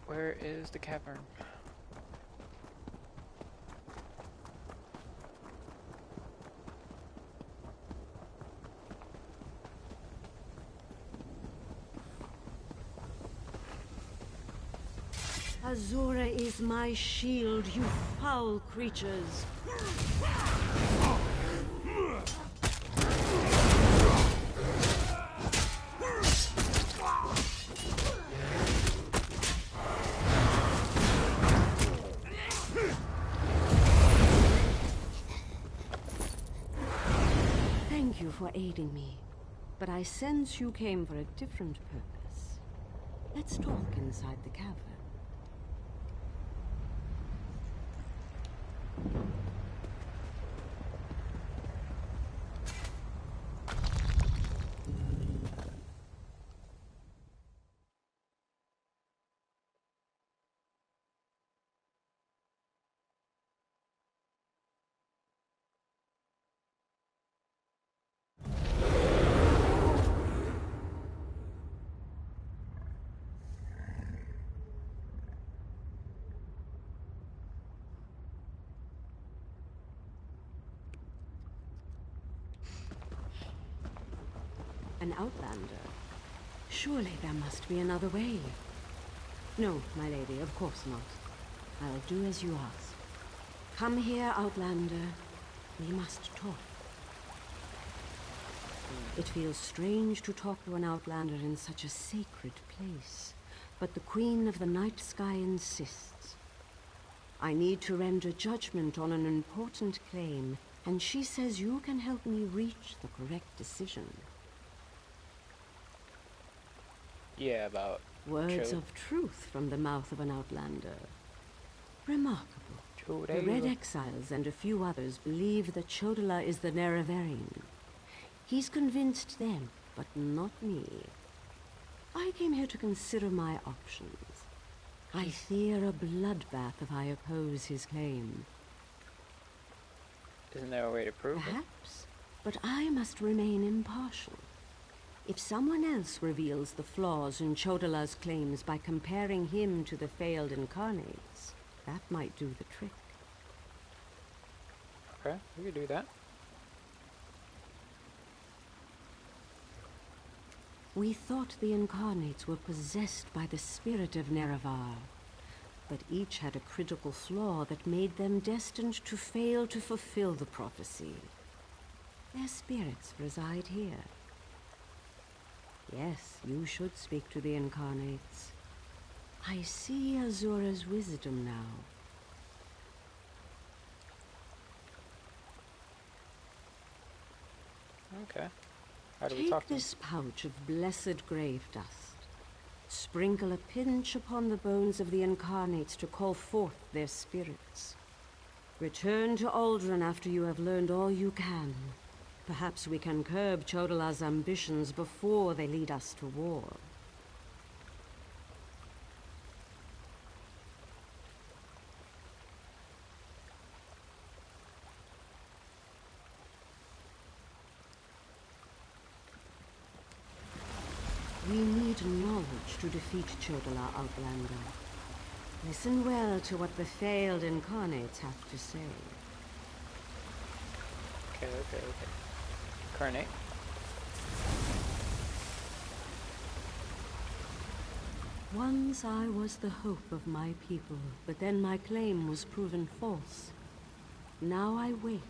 Where is the cavern? Azura is my shield, you foul creatures. Thank you for aiding me, but I sense you came for a different purpose. Let's talk inside the cavern. An outlander? Surely there must be another way. No, my lady, of course not. I'll do as you ask. Come here, outlander. We must talk. It feels strange to talk to an outlander in such a sacred place, but the Queen of the Night Sky insists. I need to render judgment on an important claim, and she says you can help me reach the correct decision. Yeah, about words of truth from the mouth of an outlander. Remarkable. The Red Exiles and a few others believe that Chodala is the Nerevarine. He's convinced them, but not me. I came here to consider my options. I fear a bloodbath if I oppose his claim. Isn't there a way to prove it? Perhaps, but I must remain impartial. If someone else reveals the flaws in Chodala's claims by comparing him to the failed incarnates, that might do the trick. Okay, we could do that. We thought the incarnates were possessed by the spirit of Nerevar, but each had a critical flaw that made them destined to fail to fulfill the prophecy. Their spirits reside here. Yes, you should speak to the incarnates. I see Azura's wisdom now. Okay. How do we talk to Take this pouch of blessed grave dust. Sprinkle a pinch upon the bones of the incarnates to call forth their spirits. Return to Aldrin after you have learned all you can. Perhaps we can curb Chodola's ambitions before they lead us to war. We need knowledge to defeat Chodola, Outlander. Listen well to what the failed incarnates have to say. Okay. Incarnate. Once I was the hope of my people, but then my claim was proven false. Now I wait,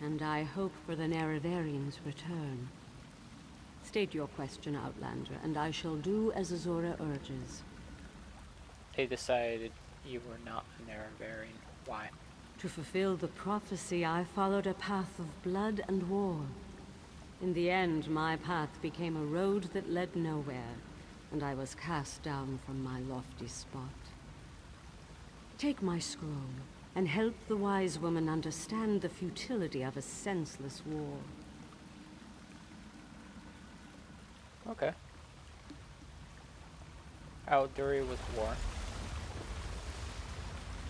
and I hope for the Nerevarion's return. State your question, Outlander, and I shall do as Azora urges. They decided you were not a Nerevarine. Why? To fulfill the prophecy, I followed a path of blood and war. In the end, my path became a road that led nowhere, and I was cast down from my lofty spot. Take my scroll, and help the wise woman understand the futility of a senseless war. Okay. Outduri with war.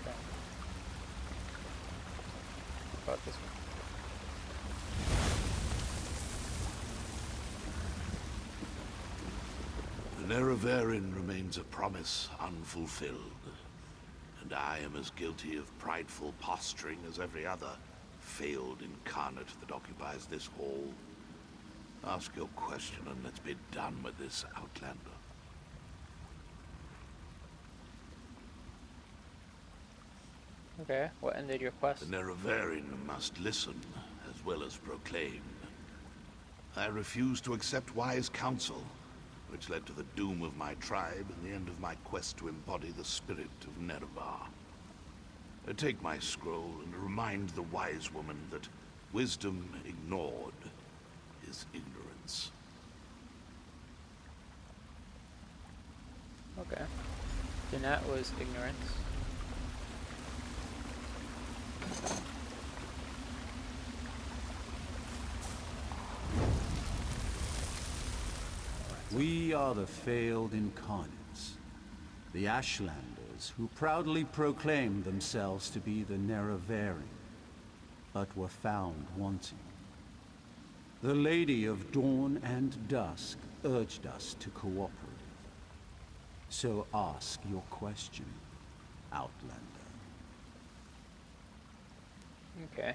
Okay. What about this one? The Nerevarine remains a promise unfulfilled, and I am as guilty of prideful posturing as every other failed incarnate that occupies this hall. Ask your question and let's be done with this, Outlander. Okay, what ended your quest? The Nerevarine must listen, as well as proclaim. I refuse to accept wise counsel, which led to the doom of my tribe and the end of my quest to embody the spirit of Nerevar. Take my scroll and remind the wise woman that wisdom ignored is ignorance. Okay. Then that was ignorance. We are the failed incarnates, the Ashlanders who proudly proclaimed themselves to be the Nerevarine, but were found wanting. The Lady of Dawn and Dusk urged us to cooperate. So ask your question, Outlander. Okay.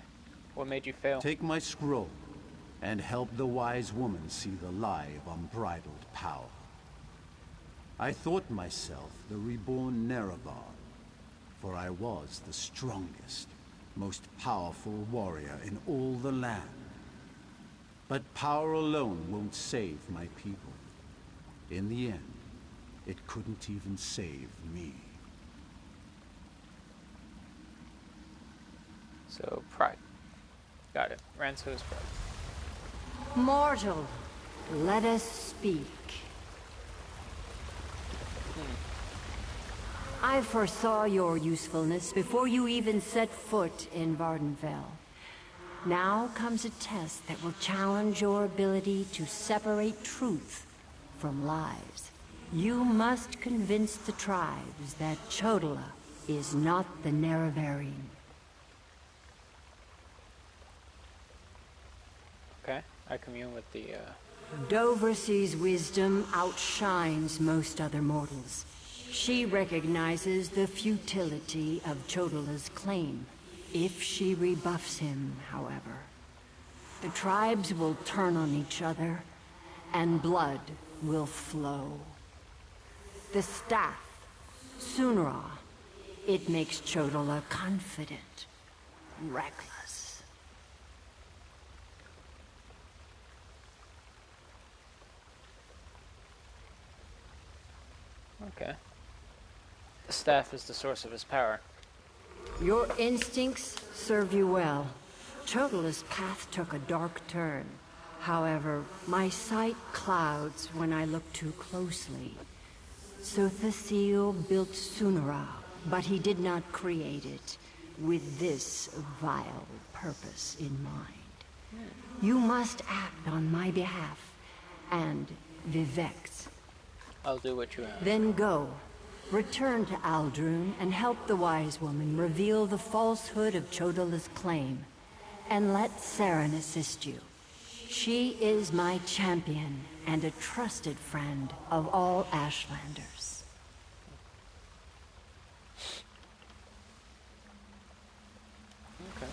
What made you fail? Take my scroll and help the wise woman see the lie of unbridled power. I thought myself the reborn Nerevar, for I was the strongest, most powerful warrior in all the land. But power alone won't save my people. In the end, it couldn't even save me. So, pride. Got it. Ranso's pride. Mortal, let us speak. I foresaw your usefulness before you even set foot in Vardenfell. Now comes a test that will challenge your ability to separate truth from lies. You must convince the tribes that Chodola is not the Nerevarine. Okay. I commune with the, Doversee's wisdom outshines most other mortals. She recognizes the futility of Chodola's claim. If she rebuffs him, however, the tribes will turn on each other, and blood will flow. The staff, Sunra, it makes Chodola confident, reckless. okay. The staff is the source of his power. Your instincts served you well. Chodola's path took a dark turn. However, my sight clouds when I look too closely. Sothasil built Sunra, but he did not create it. with this vile purpose in mind. You must act on my behalf and Vivek's. I'll do what you ask. Then go. Return to Aldrune and help the wise woman reveal the falsehood of Chodala's claim. And let Saren assist you. She is my champion and a trusted friend of all Ashlanders. Okay.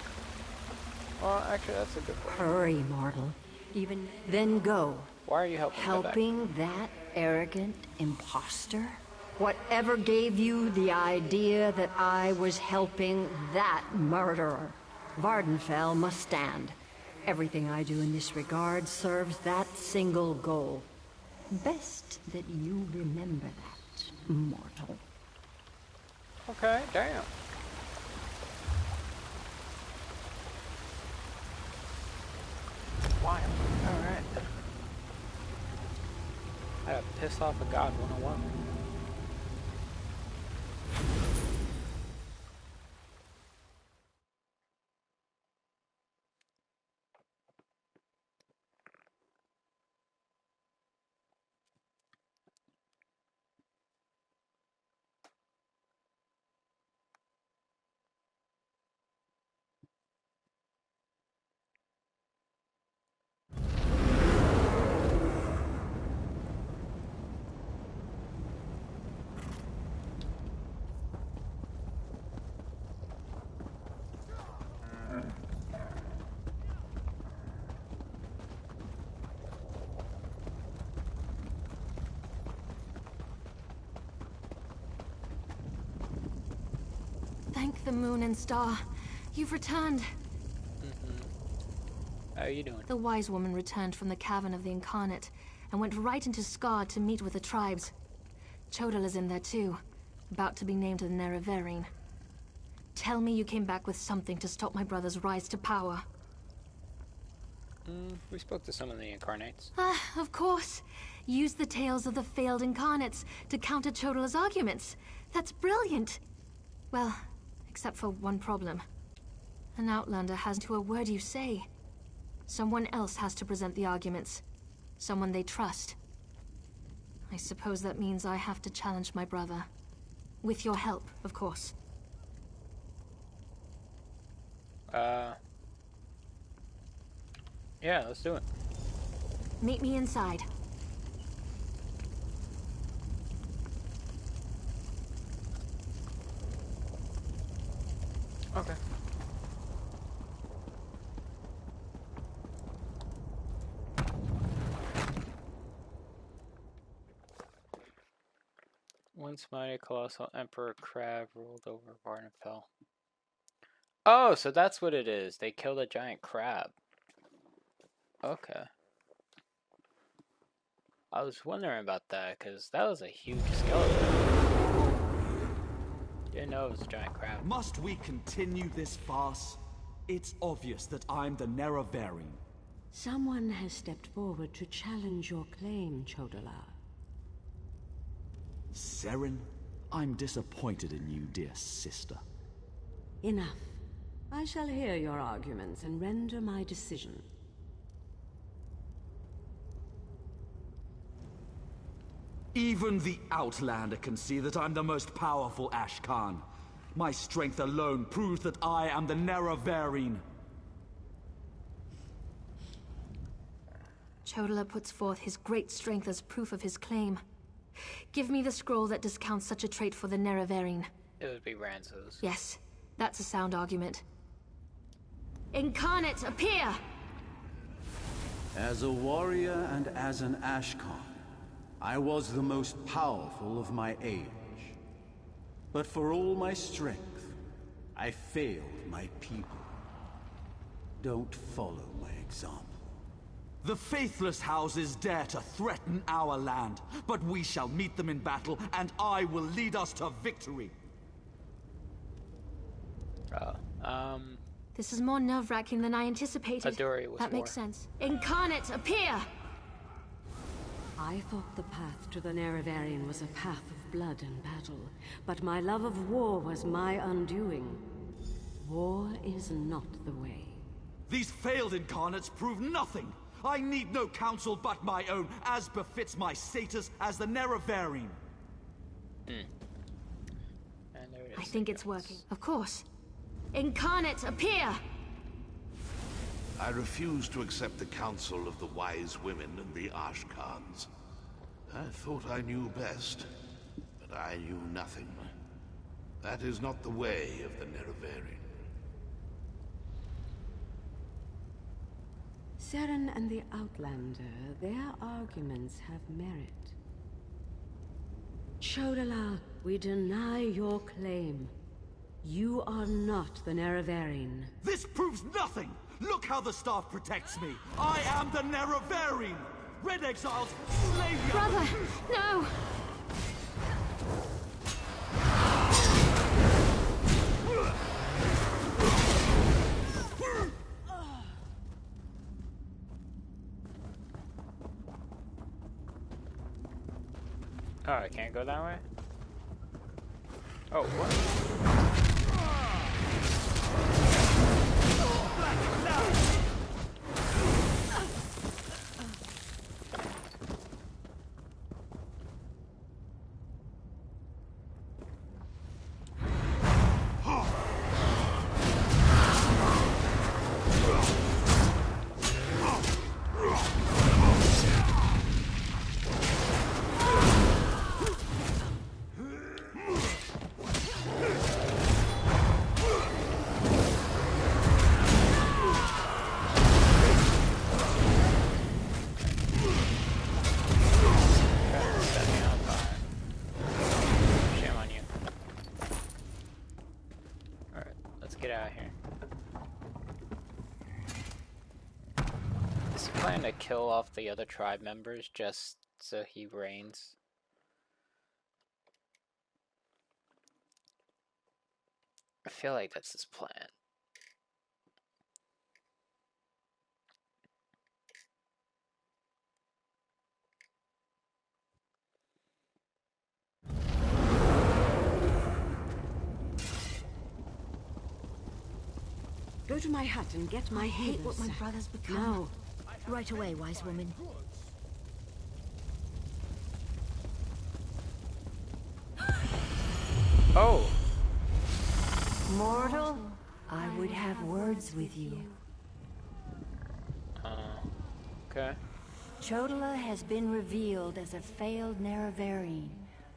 Well, actually, that's a good point. Hurry, mortal. Even then go. Why are you helping that arrogant imposter? Whatever gave you the idea that I was helping that murderer? Vardenfell must stand. Everything I do in this regard serves that single goal. Best that you remember that, mortal. Okay, damn. Why? Alright. I gotta piss off a god 101. Thank the moon and star. You've returned. How are you doing? The wise woman returned from the cavern of the Incarnate and went right into Scar to meet with the tribes. Chodala's in there too, about to be named the Nerevarine. Tell me you came back with something to stop my brother's rise to power. We spoke to some of the Incarnates. Ah, of course. Use the tales of the failed Incarnates to counter Chodala's arguments. That's brilliant. Well, except for one problem. An Outlander hasn't to a word you say. Someone else has to present the arguments. Someone they trust. I suppose that means I have to challenge my brother. With your help, of course. Yeah, let's do it. Meet me inside. Okay. Once mighty colossal Emperor Crab ruled over Vardenfell. Oh, so that's what it is. They killed a giant crab. Okay. I was wondering about that, because that was a huge skeleton. Didn't know it was a giant crab. Must we continue this farce? It's obvious that I'm the Nerevarine. Someone has stepped forward to challenge your claim, Chodala. Saren, I'm disappointed in you, dear sister. Enough. I shall hear your arguments and render my decision. Even the Outlander can see that I'm the most powerful Ashkan. My strength alone proves that I am the Nerevarine. Chodala puts forth his great strength as proof of his claim. Give me the scroll that discounts such a trait for the Nerevarine. It would be Ranzo's. Yes, that's a sound argument. Incarnate, appear! As a warrior and as an Ashkan, I was the most powerful of my age. But for all my strength, I failed my people. Don't follow my example. The faithless houses dare to threaten our land, but we shall meet them in battle, and I will lead us to victory. This is more nerve-wracking than I anticipated. That makes sense. Incarnate, appear! I thought the path to the Nerevarine was a path of blood and battle, but my love of war was my undoing. War is not the way. These failed incarnates prove nothing. I need no counsel but my own, as befits my status as the Nerevarine. I think it's working. Of course. Incarnate, appear! I refuse to accept the counsel of the wise women and the Ashkans. I thought I knew best, but I knew nothing. That is not the way of the Nerevarine. Seren and the Outlander, their arguments have merit. Chodala, we deny your claim. You are not the Nerevarine. This proves nothing! Look how the staff protects me! I am the Nerevarine! Red Exiles, slay the Brother, no! Oh, I can't go that way? Oh, what? Get out of here. Is he planning to kill off the other tribe members just so he reigns? I feel like that's his plan. Go to my hut and get my I hate healers. what my brother's become. No. Right away, wise woman. Oh! Mortal, I would have words with you. Okay. Chodala has been revealed as a failed Nerevarine,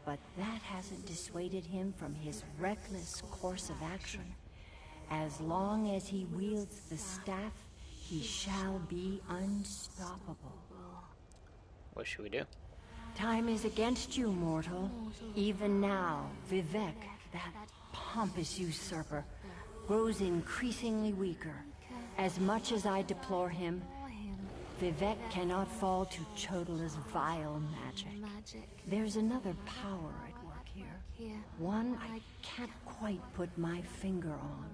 but that hasn't dissuaded him from his reckless course of action. As long as he wields the staff, he shall be unstoppable. What should we do? Time is against you, mortal. Even now, Vivek, that pompous usurper, grows increasingly weaker. As much as I deplore him, Vivek cannot fall to Chodala's vile magic. There's another power at work here. One I can't quite put my finger on.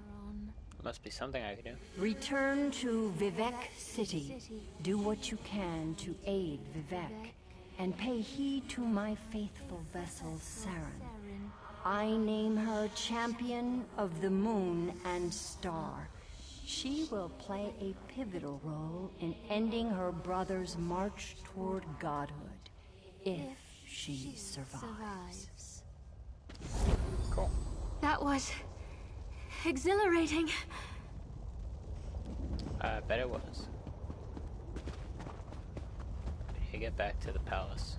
Must be something I can do. Return to Vivek City. Do what you can to aid Vivek, and pay heed to my faithful vessel, Saren. I name her Champion of the Moon and Star. She will play a pivotal role in ending her brother's march toward godhood, if she survives. Cool. That was exhilarating. I bet it was. You get back to the palace.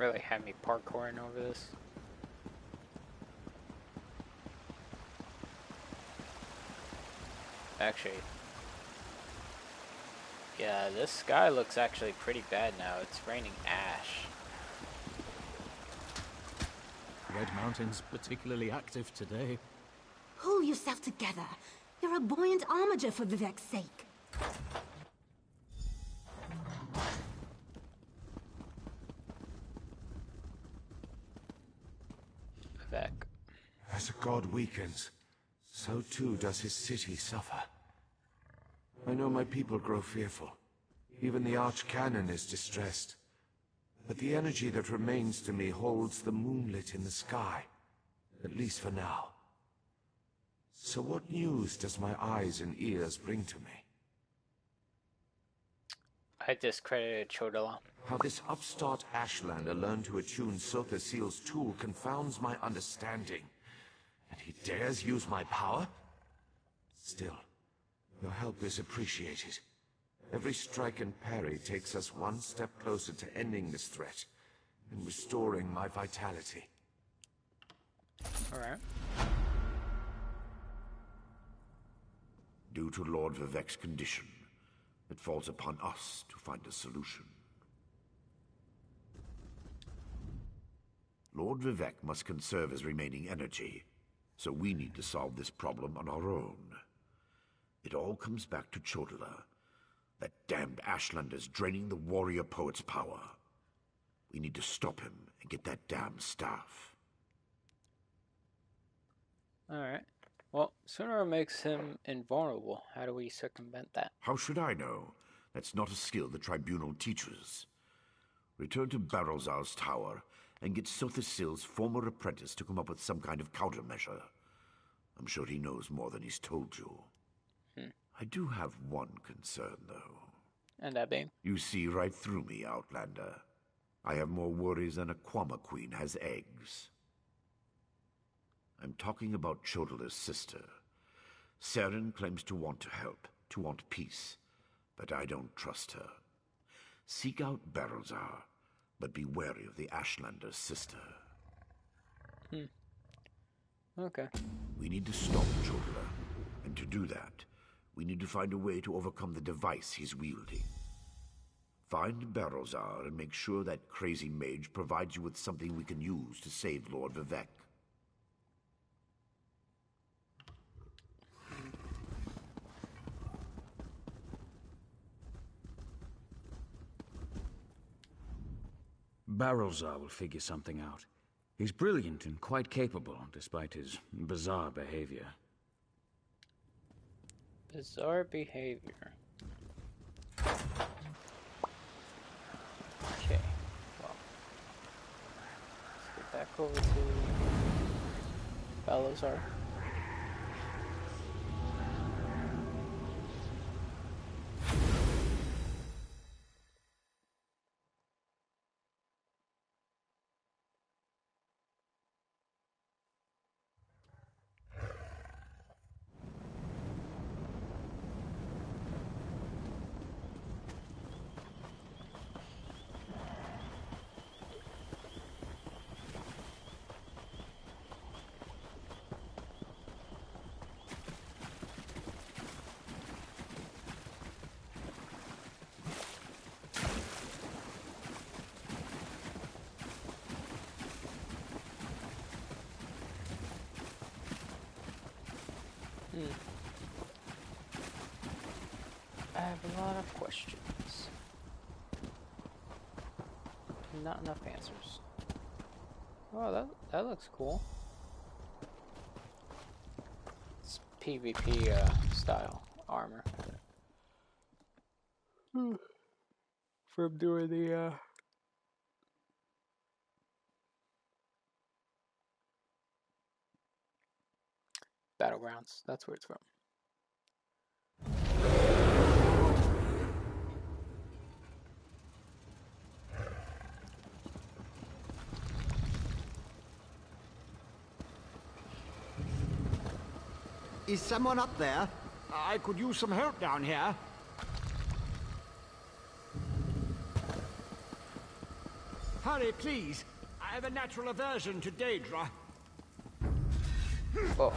really have me parkouring over this. Actually, yeah, this sky looks actually pretty bad now. It's raining ash. Red Mountain's particularly active today. Pull yourself together. You're a buoyant armature for Vivek's sake. Vivek. As a god weakens, so too does his city suffer. I know my people grow fearful. Even the Archcanon is distressed. But the energy that remains to me holds the moonlit in the sky, at least for now. So what news does my eyes and ears bring to me? I discredited Chodala. How this upstart Ashlander learned to attune Sotha Seal's tool confounds my understanding. And he dares use my power? Still, your help is appreciated. Every strike and parry takes us one step closer to ending this threat and restoring my vitality. Alright. Due to Lord Vivek's condition, it falls upon us to find a solution. Lord Vivek must conserve his remaining energy, so we need to solve this problem on our own. It all comes back to Chodala. That damned Ashlander's draining the warrior poet's power. We need to stop him and get that damn staff. Alright. Well, Sooner makes him invulnerable. How do we circumvent that? How should I know? That's not a skill the Tribunal teaches. Return to Barrelzar's tower and get Sothasil's former apprentice to come up with some kind of countermeasure. I'm sure he knows more than he's told you. I do have one concern, though. And that being? You see right through me, Outlander. I have more worries than a Kwama queen has eggs. I'm talking about Chodala's sister. Seren claims to want to help, to want peace, but I don't trust her. Seek out Barrelzar, but be wary of the Ashlander's sister. Okay. We need to stop Chodala, and to do that, we need to find a way to overcome the device he's wielding. Find Barrelzar and make sure that crazy mage provides you with something we can use to save Lord Vivek. Barrelzar will figure something out. He's brilliant and quite capable, despite his bizarre behavior. Bizarre behavior. Okay. Well, let's get back over to Balazar. I have a lot of questions. Not enough answers. Oh, that looks cool. It's PvP style armor. From doing the Battlegrounds. That's where it's from. Is someone up there? I could use some help down here. Hurry, please. I have a natural aversion to Daedra. Oh.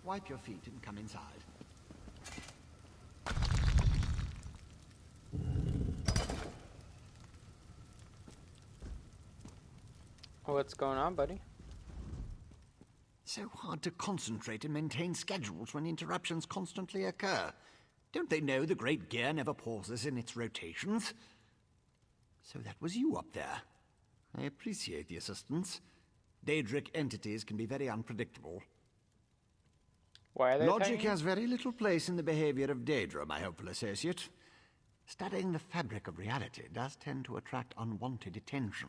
Wipe your feet and come inside. What's going on, buddy? So hard to concentrate and maintain schedules when interruptions constantly occur. Don't they know the great gear never pauses in its rotations? So that was you up there. I appreciate the assistance. Daedric entities can be very unpredictable. Why are they Logic attacking? has very little place in the behavior of Daedra, my hopeful associate. Studying the fabric of reality does tend to attract unwanted attention.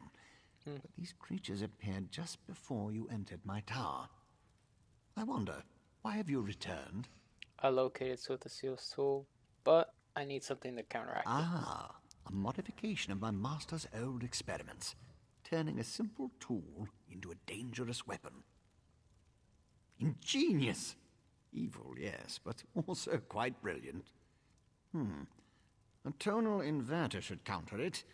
But these creatures appeared just before you entered my tower. I wonder, why have you returned? I located Sota Seal's tool, but I need something to counteract it. Ah, a modification of my master's old experiments, turning a simple tool into a dangerous weapon. Ingenious! Evil, yes, but also quite brilliant. A tonal inverter should counter it.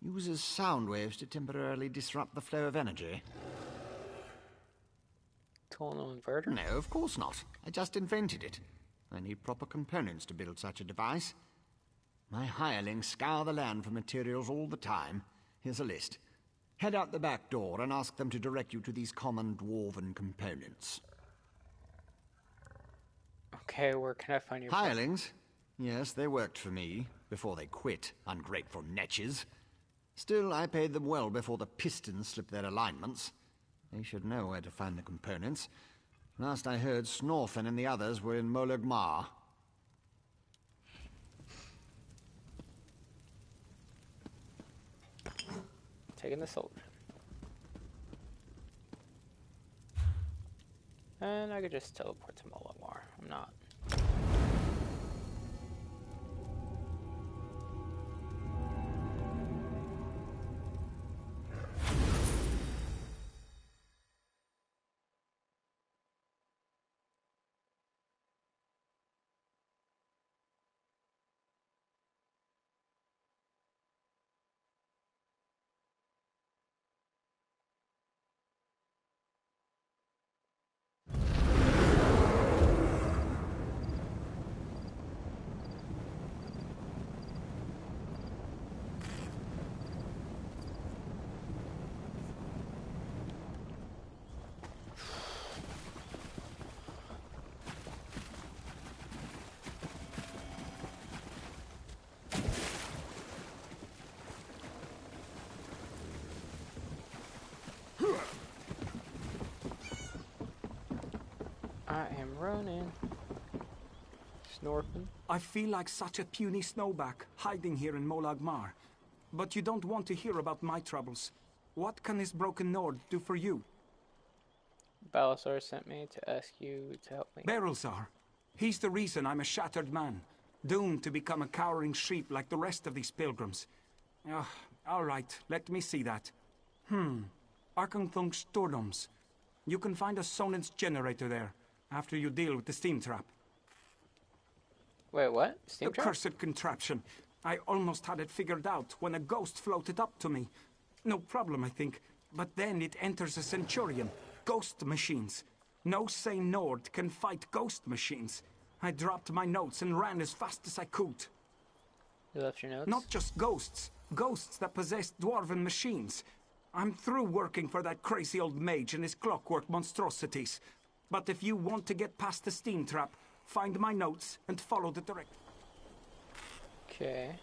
Uses sound waves to temporarily disrupt the flow of energy. Tonal inverter? No, of course not. I just invented it. I need proper components to build such a device. My hirelings scour the land for materials all the time. Here's a list. Head out the back door and ask them to direct you to these common dwarven components. Okay, where can I find your... Hirelings? Yes, they worked for me, before they quit, ungrateful netches. Still, I paid them well before the pistons slipped their alignments. They should know where to find the components. Last I heard, Snorfen and the others were in Molagmar. Taking the soldier. And I could just teleport to Molagmar. I'm not. I am running. Snorping. I feel like such a puny snowback, hiding here in Molagmar. But you don't want to hear about my troubles. What can this broken Nord do for you? Balasar sent me to ask you to help me. Berylzar. He's the reason I'm a shattered man, doomed to become a cowering sheep like the rest of these pilgrims. All right, let me see that. Arkanthung Stordoms. You can find a Sonance generator there, after you deal with the steam trap. Wait, what? Steam trap? Cursed contraption. I almost had it figured out when a ghost floated up to me. No problem, I think. But then it enters a Centurion. Ghost machines. No sane Nord can fight ghost machines. I dropped my notes and ran as fast as I could. You left your notes? Not just ghosts. Ghosts that possess dwarven machines. I'm through working for that crazy old mage and his clockwork monstrosities. But if you want to get past the steam trap, find my notes and follow the direct... Okay.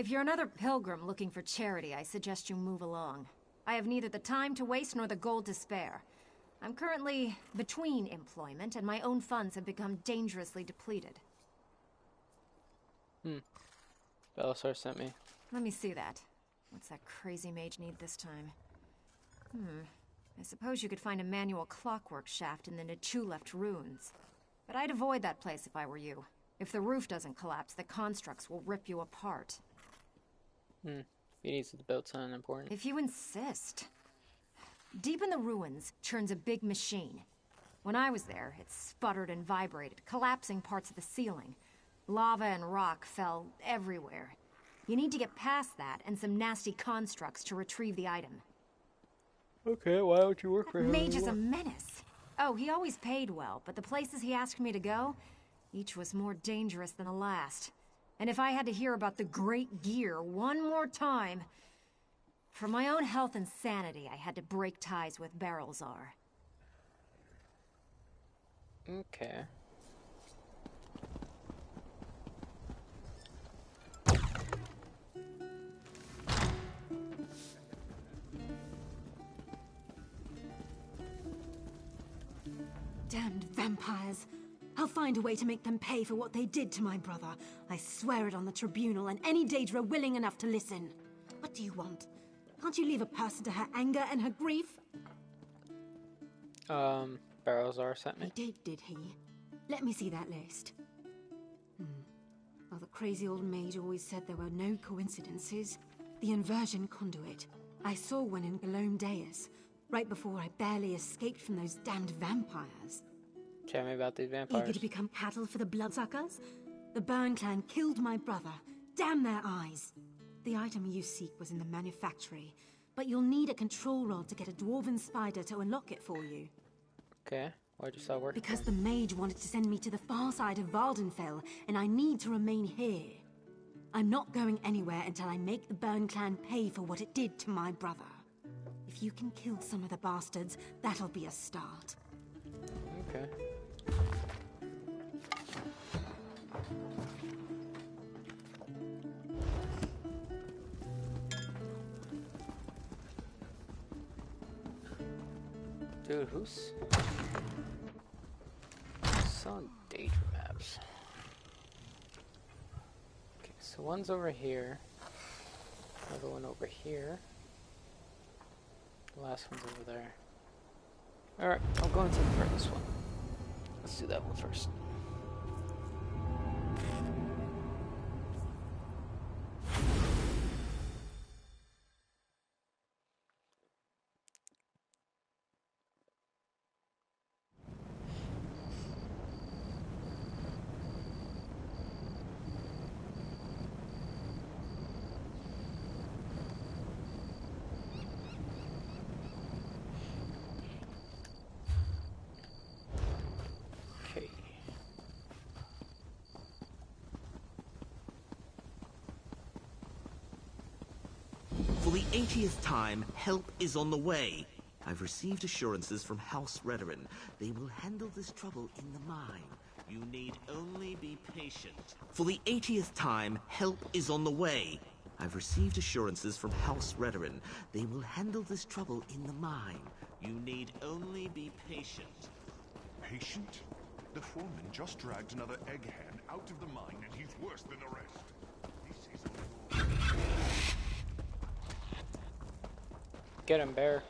If you're another pilgrim looking for charity, I suggest you move along. I have neither the time to waste nor the gold to spare. I'm currently between employment, and my own funds have become dangerously depleted. Belisar sent me. Let me see that. What's that crazy mage need this time? I suppose you could find a manual clockwork shaft in the Nichuleft ruins. But I'd avoid that place if I were you. If the roof doesn't collapse, the constructs will rip you apart. He needs to build something important. If you insist. Deep in the ruins churns a big machine. When I was there, it sputtered and vibrated, collapsing parts of the ceiling. Lava and rock fell everywhere. You need to get past that and some nasty constructs to retrieve the item. Okay, why don't you work for him Mage is a anymore? menace. Oh, he always paid well, but the places he asked me to go, each was more dangerous than the last. And if I had to hear about the Great Gear one more time... For my own health and sanity, I had to break ties with Barrelzar. Okay. Damned vampires. I'll find a way to make them pay for what they did to my brother. I swear it on the tribunal and any Daedra willing enough to listen. What do you want? Can't you leave a person to her anger and her grief? Barrelzar sent me. He did he? Let me see that list. Well, the crazy old mage always said there were no coincidences. The inversion conduit. I saw one in Galome Deus, right before I barely escaped from those damned vampires. Tell me about these vampires. Eager to become cattle for the bloodsuckers? The Burn clan killed my brother. Damn their eyes. The item you seek was in the manufactory, but you'll need a control rod to get a dwarven spider to unlock it for you. Okay, why'd you start working? Because the mage wanted to send me to the far side of Vardenfell, and I need to remain here. I'm not going anywhere until I make the Burn clan pay for what it did to my brother. If you can kill some of the bastards, that'll be a start. Okay. Dude, who's selling Daedra maps? Okay, so one's over here, another one over here, the last one's over there. Alright, I'll go into the furthest one. Let's do that one first. For the 80th time, help is on the way. I've received assurances from House Redoran. They will handle this trouble in the mine. You need only be patient. For the 80th time, help is on the way. I've received assurances from House Redoran. They will handle this trouble in the mine. You need only be patient. Patient? The foreman just dragged another egghead out of the mine and he's worse than the rest. This is Get him, bear.